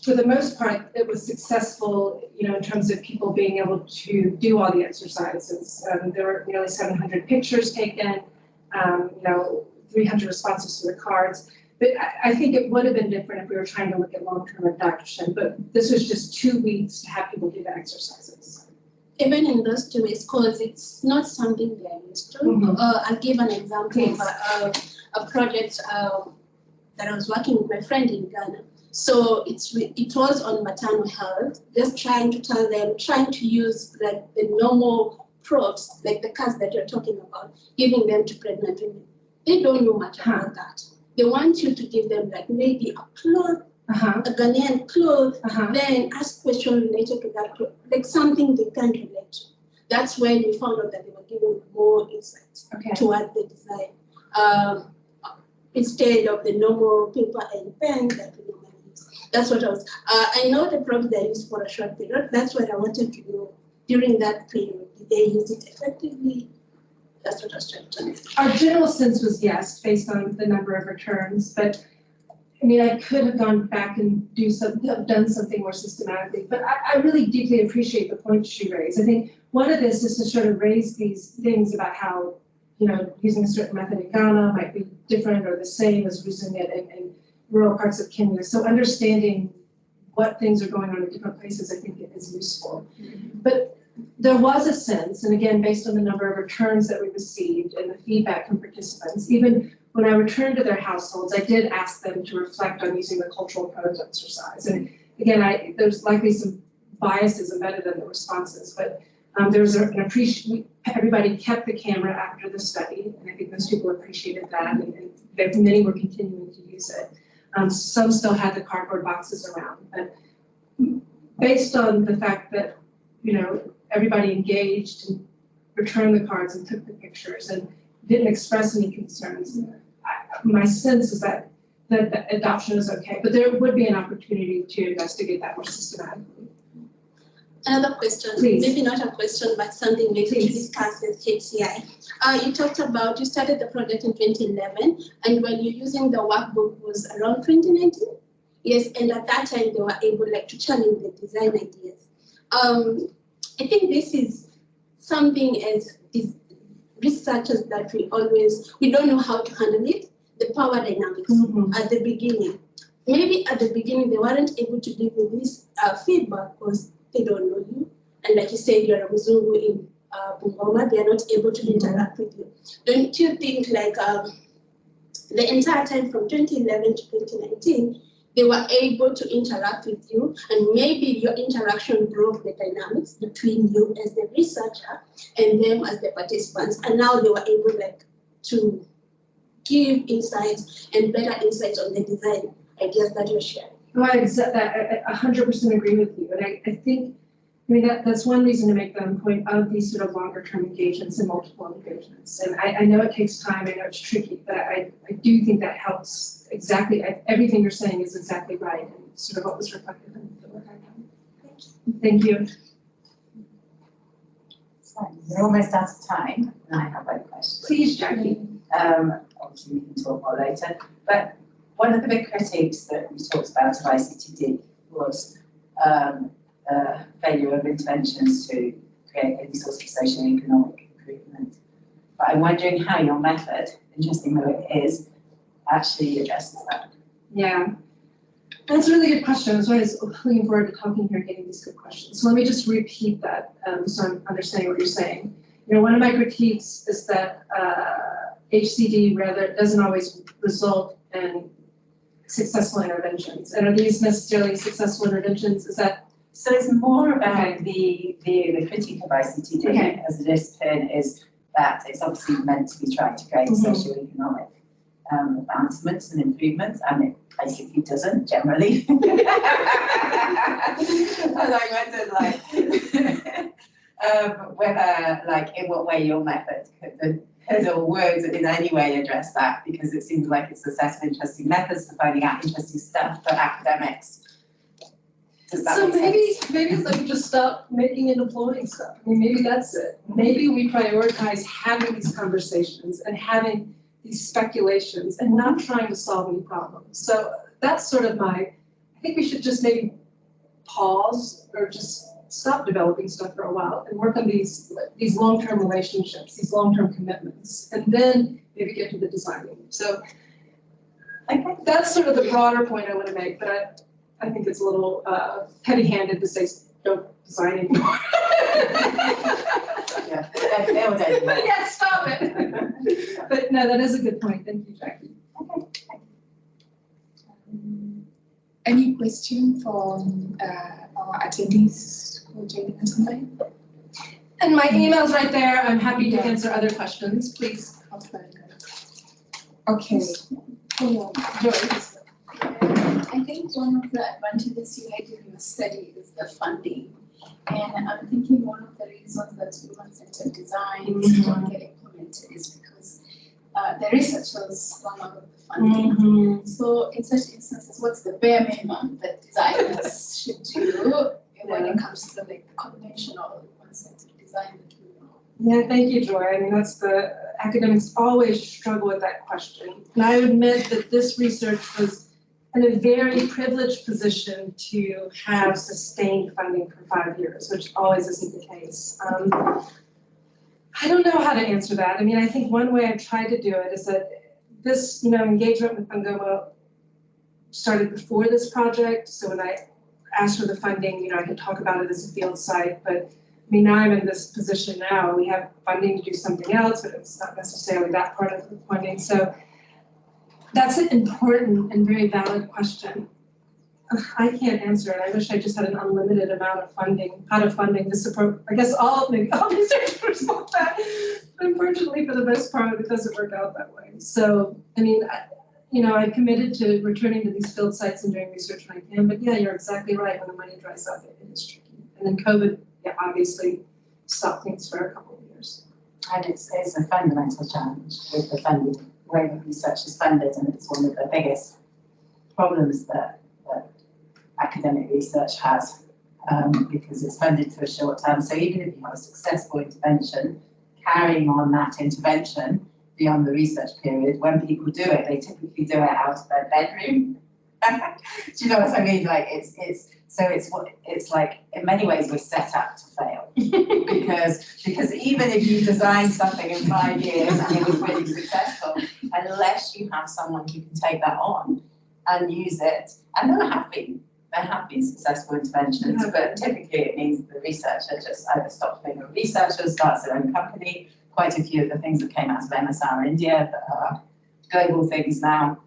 for the most part, it was successful, in terms of people being able to do all the exercises. There were nearly 700 pictures taken, 300 responses to the cards. But I think it would have been different if we were trying to look at long-term adoption, but this was just 2 weeks to have people do the exercises. Even in those 2 weeks, because it's not something they're used to. I'll give an example of a project that I was working with my friend in Ghana. So it was on maternal health, just trying to tell them, trying to use like the normal props, like the cards that you're talking about, giving them to pregnant women. They don't know much about that. They want you to give them like maybe a cloth, a Ghanaian cloth, then ask questions related to that cloth, like something they can relate to. That's when we found out that they were giving more insights toward the design. Instead of the normal paper and pen that we normally use. That's what I was, I know the props they used for a short period. That's what I wanted to know during that period. Did they use it effectively? That's what I was trying to understand. Our general sense was yes, based on the number of returns, but I mean, I could have gone back and done something more systematically, but I really deeply appreciate the points she raised. I think one of this is to sort of raise these things about how, using a certain method in Ghana might be different or the same as using it in rural parts of Kenya. So understanding what things are going on in different places, I think is useful. But there was a sense, and again, based on the number of returns that we received and the feedback from participants, even when I returned to their households, I did ask them to reflect on using the cultural codes exercise. And again, there's likely some biases embedded in the responses, but there was an appreciation. Everybody kept the camera after the study, and I think most people appreciated that, and many were continuing to use it. Some still had the cardboard boxes around, but based on the fact that, everybody engaged and returned the cards and took the pictures and didn't express any concerns, my sense is that the adoption is okay, but there would be an opportunity to investigate that more systematically. Another question, maybe not a question, but something maybe to discuss with HCI. You started the project in 2011, and when you're using the workbook was around 2019? Yes, and at that time they were able to challenge the design ideas. I think this is something as researchers that we don't know how to handle it, the power dynamics at the beginning. Maybe at the beginning they weren't able to give you this feedback because they don't know you. And like you said, you're a Mzungu in Bungoma, they are not able to interact with you. Don't you think the entire time from 2011 to 2019, they were able to interact with you, and maybe your interaction broke the dynamics between you as the researcher and them as the participants, and now they were able to give insights and better insights on the design ideas that you're sharing. Well, I 100% agree with you, and I think, that's one reason to make the point of these sort of longer term engagements and multiple engagements. And I know it takes time, I know it's tricky, but I do think that helps exactly. Everything you're saying is exactly right, and sort of what was reflected in the work I've done. Thank you. So we're almost out of time, and I have a question. Please, Jackie. Obviously, we can talk more later, but one of the big critiques that we talked about of ICTD was failure of interventions to create any sort of social and economic improvement. But I'm wondering how your method, interesting though it is, actually addresses that. Yeah, that's a really good question. So I was looking forward to talking here, getting these good questions. So let me just repeat that so I'm understanding what you're saying. One of my critiques is that HCD doesn't always result in successful interventions. And are these necessarily successful interventions? Is that? So it's more about the critique of ICTD as a discipline is that it's obviously meant to be trying to create socio-economic advancements and improvements, and it basically doesn't generally. And I wondered, whether, like, in what way your method could or would in any way address that, because it seems like it's a set of interesting methods for finding out interesting stuff for academics. Does that So make sense? maybe it's like just stop making and deploying stuff. I mean, maybe that's it. Maybe we prioritize having these conversations and having these speculations and not trying to solve any problems. So that's sort of I think we should just maybe pause or just stop developing stuff for a while and work on these long-term relationships, these long-term commitments, and then maybe get to the designing. So that's sort of the broader point I want to make, but I think it's a little heavy-handed to say don't design anymore. Yeah, Yeah, stop it. But no, that is a good point. Thank you, Jackie. Any question from our attendees who are joining us online? And my email's right there. I'm happy to answer other questions. Please. Okay. Joyce. I think one of the advantages you had in your study is the funding. And I'm thinking one of the reasons that human-centered designs don't get implemented is because the researchers run out of the funding. So in such instances, what's the bare minimum that designers should do when it comes to like the conventional human-centered design that we know? Yeah, thank you, Joy. I mean, that's the academics always struggle with that question. And I admit that this research was in a very privileged position to have sustained funding for 5 years, which always isn't the case. I don't know how to answer that. I mean, I think one way I've tried to do it is that this, engagement with Bungoma started before this project. So when I asked for the funding, I could talk about it as a field site, but I mean, now I'm in this position now. We have funding to do something else, but it's not necessarily that part of the funding. So that's an important and very valid question. I can't answer it. I wish I just had an unlimited amount of funding, this approach. I guess all researchers want that, but unfortunately, for the most part, it doesn't work out that way. So, I mean, I'm committed to returning to these field sites and doing research when I can, but yeah, you're exactly right. When the money dries up, it is tricky. And then COVID, obviously stopped things for a couple of years. And it's a fundamental challenge with the funding, way that research is funded, and it's one of the biggest problems that academic research has, because it's funded for a short term. So even if you have a successful intervention, carrying on that intervention beyond the research period, when people do it, they typically do it out of their bedroom. Do you know what I mean? Like it's like in many ways we're set up to fail because even if you design something in 5 years and it was really successful, unless you have someone who can take that on and use it, and there have been successful interventions, but typically it means the researcher just either stops being a researcher, starts their own company. Quite a few of the things that came out of MSR India that are global things now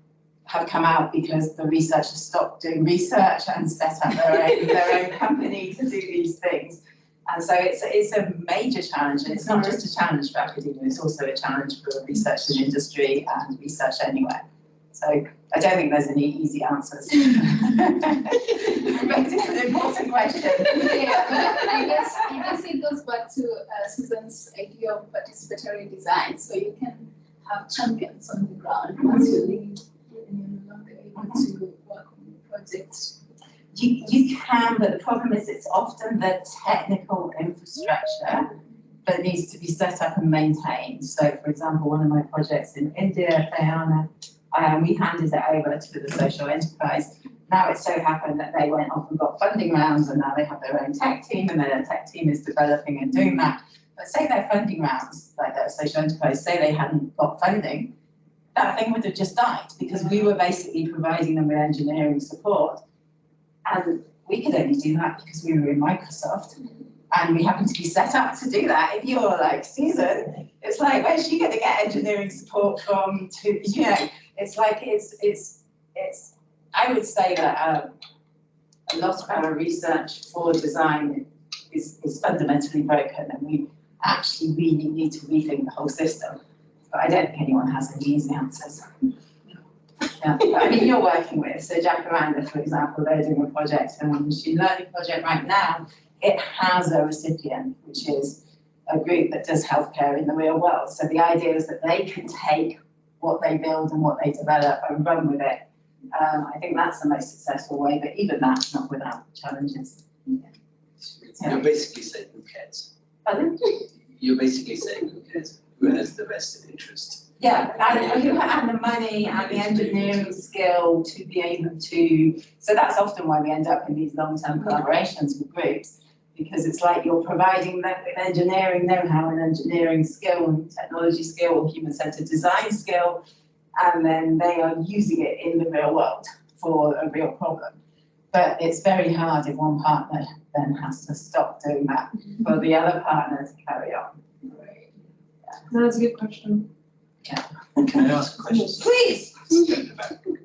have come out because the researchers stopped doing research and set up their own company to do these things. And so it's a major challenge, and it's not just a challenge for academia, it's also a challenge for research in industry and research anywhere. So I don't think there's any easy answers. But it's an important question. Yeah, but I guess it goes back to Susan's idea of participatory design. So you can have champions on the ground once you leave and you're no longer able to work on the project. You can, but the problem is it's often the technical infrastructure that needs to be set up and maintained. So, for example, one of my projects in India, Guyana, we handed it over to the social enterprise. Now it so happened that they went off and got funding rounds, and now they have their own tech team, and their tech team is developing and doing that. But say their funding rounds, like their social enterprise, say they hadn't got funding, that thing would have just died because we were basically providing them with engineering support. And we could only do that because we were in Microsoft and we happened to be set up to do that. If you're like Susan, it's like, where's she going to get engineering support from? It's like, I would say that a lot of our research for design is fundamentally broken, and we actually really need to rethink the whole system. But I don't think anyone has any easy answers. Yeah, I mean, you're working with, so Jacaranda, for example, they're doing a project, a machine learning project right now, it has a recipient, which is a group that does healthcare in the real world. So the idea is that they can take what they build and what they develop and run with it. I think that's the most successful way, but even that's not without challenges. You're basically saying who cares? Pardon? You're basically saying who cares? Who has the vested interest? Yeah, and who have the money and the engineering skill to be able to, so that's often why we end up in these long-term collaborations with groups, because it's like you're providing them with engineering know-how and engineering skill and technology skill or human-centered design skill, and then they are using it in the real world for a real problem. But it's very hard if one partner then has to stop doing that for the other partner to carry on. No, that's a good question. Can I ask a question? Please. Step back to the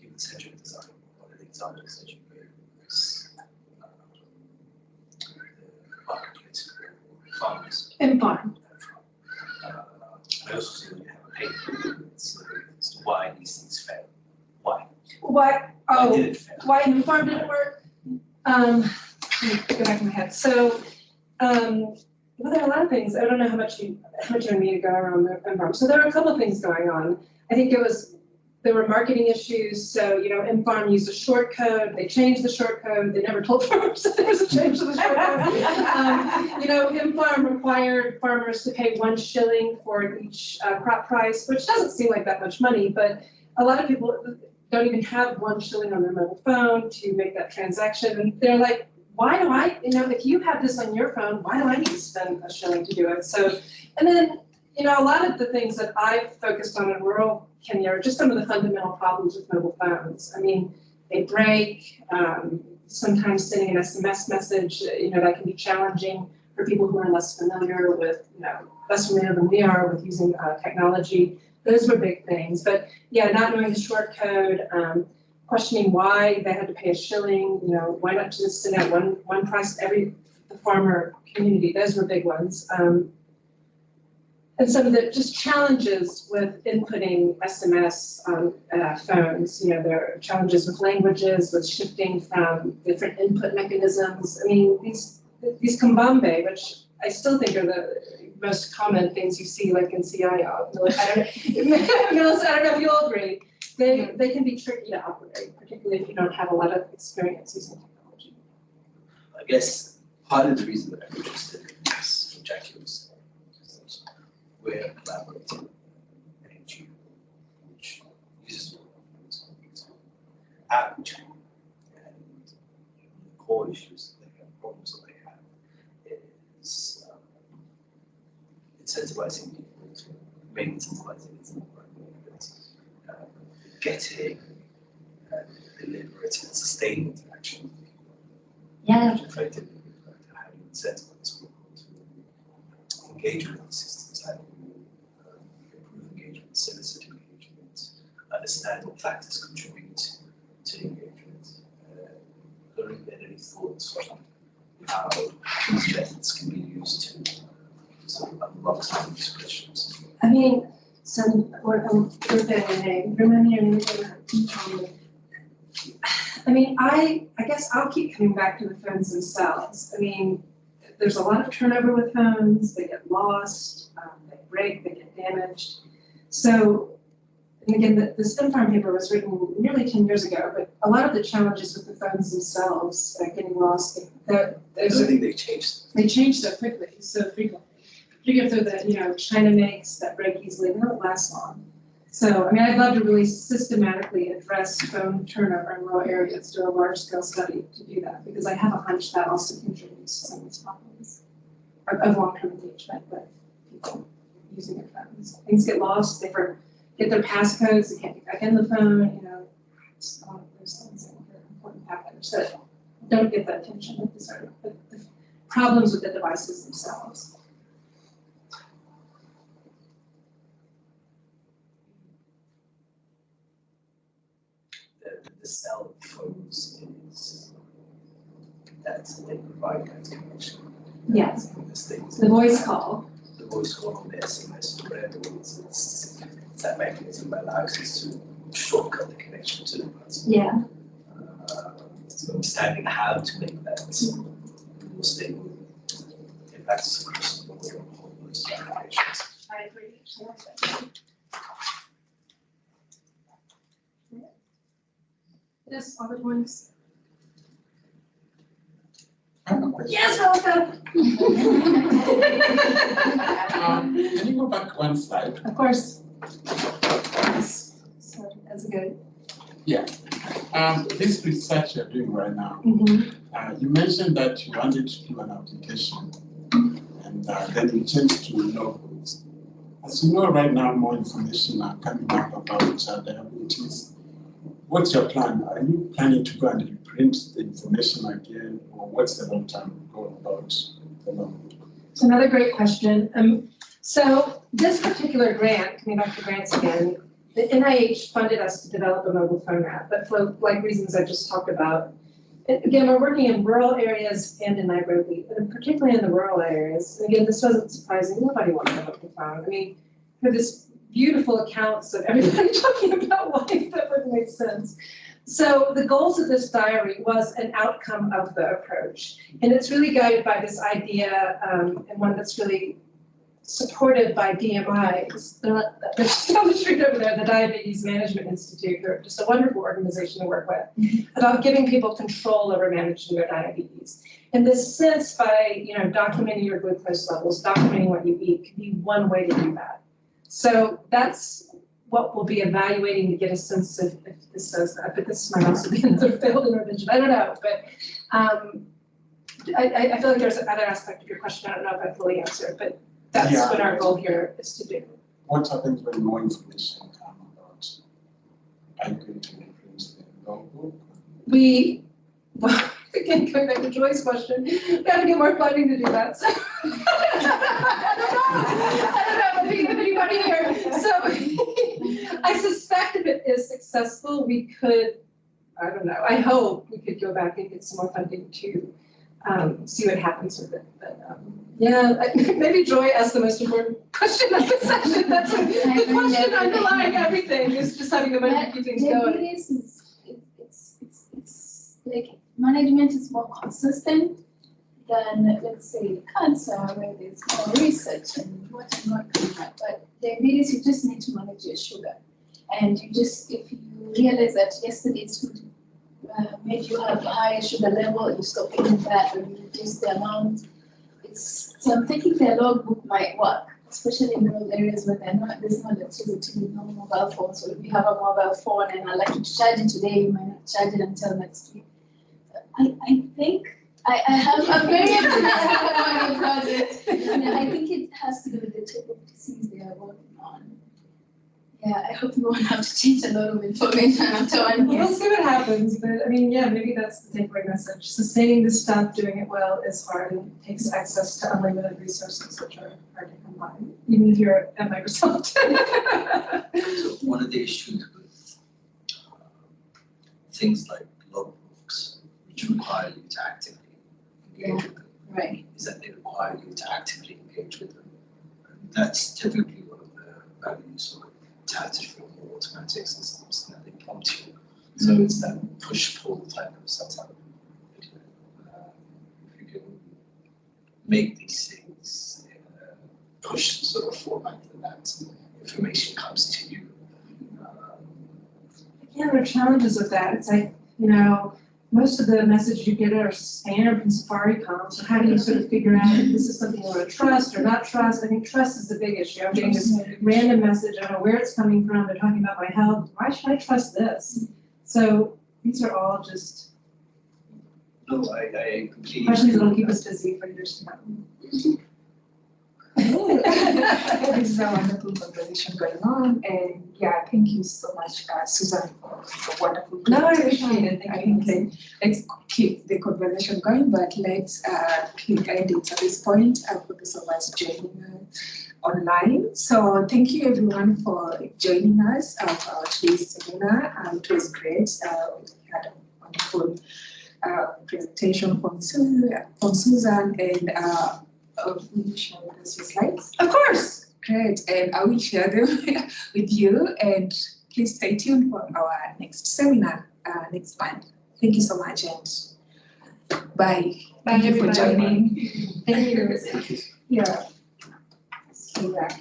human-centered design. One of the examples that you gave was the marketplace for farmers. Farm. I also saw you have a paper as to why these things fail. Why? Why? Why Oh, did it fail? why Farm didn't work? Let me go back in my head. So, well, there are a lot of things. I don't know how much you need to go around the Farm. So there are a couple of things going on. I think there were marketing issues. So, you know, M-Farm used a short code. They changed the short code. They never told farmers that there was a change to the short code. You know, M-Farm required farmers to pay 1 shilling for each crop price, which doesn't seem like that much money, but a lot of people don't even have 1 shilling on their mobile phone to make that transaction. And they're like, why do I, you know, if you have this on your phone, why do I need to spend 1 shilling to do it? So, and then, you know, a lot of the things that I've focused on in rural Kenya are just some of the fundamental problems with mobile phones. I mean, they break, sometimes sending an SMS message, you know, that can be challenging for people who are less familiar with, you know, less familiar than we are with using technology. Those were big things. But yeah, not knowing the short code, questioning why they had to pay 1 shilling, you know, why not just send out one price to the farmer community? Those were big ones. And some of the just challenges with inputting SMS on phones, you know, there are challenges with languages, with shifting from different input mechanisms. I mean, these Kambambe, which I still think are the most common things you see, like in CI. I don't know if you all agree. They can be tricky to operate, particularly if you don't have a lot of experience using technology. I guess part of the reason that I'm interested in this, what Jackie was saying, is that we're collaborating with an NGO, which uses outreach, and the core issues that they have, problems that they have, is incentivizing people to remain incentivizing is not right, but getting deliberate and sustained interaction. Yeah. Effectively, how do you incentivize people to engage with the systems, how do you improve engagement, solicit engagement, understand what factors contribute to engagement. Don't really get any thoughts on how these methods can be used to sort of unlock some of these questions. I mean, remind me of I mean, I guess I'll keep coming back to the phones themselves. I mean, there's a lot of turnover with phones. They get lost, they break, they get damaged. So, and again, the STEM Farm paper was written nearly 10 years ago, but a lot of the challenges with the phones themselves, getting lost, I don't think they changed. They change so quickly, so frequently. Particularly if they're the, you know, China makes that break easily, they don't last long. So, I mean, I'd love to really systematically address phone turnover in rural areas, do a large-scale study to do that, because I have a hunch that also contributes to some of these problems of long-term engagement with people using their phones. Things get lost, they forget their passcodes, they can't get back in the phone, you know, it's one of those things that are important factors that don't get the attention that deserve, but the problems with the devices themselves. The cell phones is that they provide that connection. Yes. Things The voice call. The voice call, the SMS, whatever it is, it's that mechanism that allows us to shortcut the connection to the person. Yeah. So understanding how to make that more stable in practice across the board on a whole host of applications. I agree. Yes, other points? I have a question. Yes, Malika. Can you go back one slide? Of course. So that's good. This research you're doing right now, Mm-hmm. you mentioned that you wanted to do an application, and then you changed to logbooks. As you know, right now, more information are coming up about diabetes. What's your plan? Are you planning to go and reprint the information again, or what's the long-term goal about the logbook? It's another great question. So this particular grant, coming back to grants again, the NIH funded us to develop a mobile phone app, but for like reasons I just talked about. Again, we're working in rural areas and in Nairobi, but particularly in the rural areas. And again, this wasn't surprising. Nobody wanted a mobile phone. I mean, for this beautiful accounts of everybody talking about life that wouldn't make sense. So the goals of this diary was an outcome of the approach. And it's really guided by this idea, and one that's really supported by DMI. They're just down the street over there, the Diabetes Management Institute. They're just a wonderful organization to work with, about giving people control over managing their diabetes. In this sense, by documenting your glucose levels, documenting what you eat, can be one way to do that. So that's what we'll be evaluating to get a sense of if this does that. But this might also be another failed intervention. I don't know, but I feel like there's another aspect of your question I don't know if I fully answered, but that's what our goal here is to do. What happens when more information comes about? Are you going to reprint the logbook? Well, again, going back to Joy's question, we have to get more funding to do that. So I don't know if anybody here. So I suspect if it is successful, we could, I don't know, I hope we could go back and get some more funding to see what happens with it. But maybe Joy asked the most important question of the session. That's the question underlying everything, is just having the money to keep things going. Diabetes it's like management is more consistent than, let's say, cancer, where there's more research and what and not doing that. But diabetes, you just need to manage your sugar. And you just, if you realize that yesterday's food made you have a higher sugar level, you stop eating that or you reduce the amount. So I'm thinking the logbook might work, especially in rural areas where there's no electricity, no mobile phones. So if you have a mobile phone and I'd like you to charge it today, you might not charge it until next week. I think I'm very optimistic about your project. And I think it has to do with the type of disease they are working on. Yeah, I hope we won't have to change a lot of information after 1 year. We'll see what happens, but I mean, maybe that's the takeaway message. Sustaining this stuff, doing it well is hard and takes access to unlimited resources, which are hard to come by, even if you're at Microsoft. So one of the issues with things like logbooks, which require you to actively engage with them, Right. is that they require you to actively engage with them. And that's typically one of the values of touted for more automatic systems that they prompt you. So it's that push-pull type of setup. If you can make these things in a push sort of format that information comes to you. There are challenges with that. It's like, most of the messages you get are spam from Safaricom. So how do you sort of figure out if this is something you want to trust or not trust? I think trust is the big issue. I'm getting this random message. I don't know where it's coming from. They're talking about my health. Why should I trust this? So these are all just I completely questions that will agree keep with us busy for years to come. This is a wonderful conversation going on, and thank you so much, Susan, for the wonderful No, I presentation. appreciate it. I think let's keep the conversation going, but let's end it at this point. Professor was joining online. So thank you everyone for joining us for today's seminar. It was great. We had a wonderful presentation from Susan, and will you share with us your slides? Of course. Great, and I will share them with you, and please stay tuned for our next seminar next month. Thank you so much, and bye. Bye, Thank you for everybody. joining. Thank you. Yeah. See you back.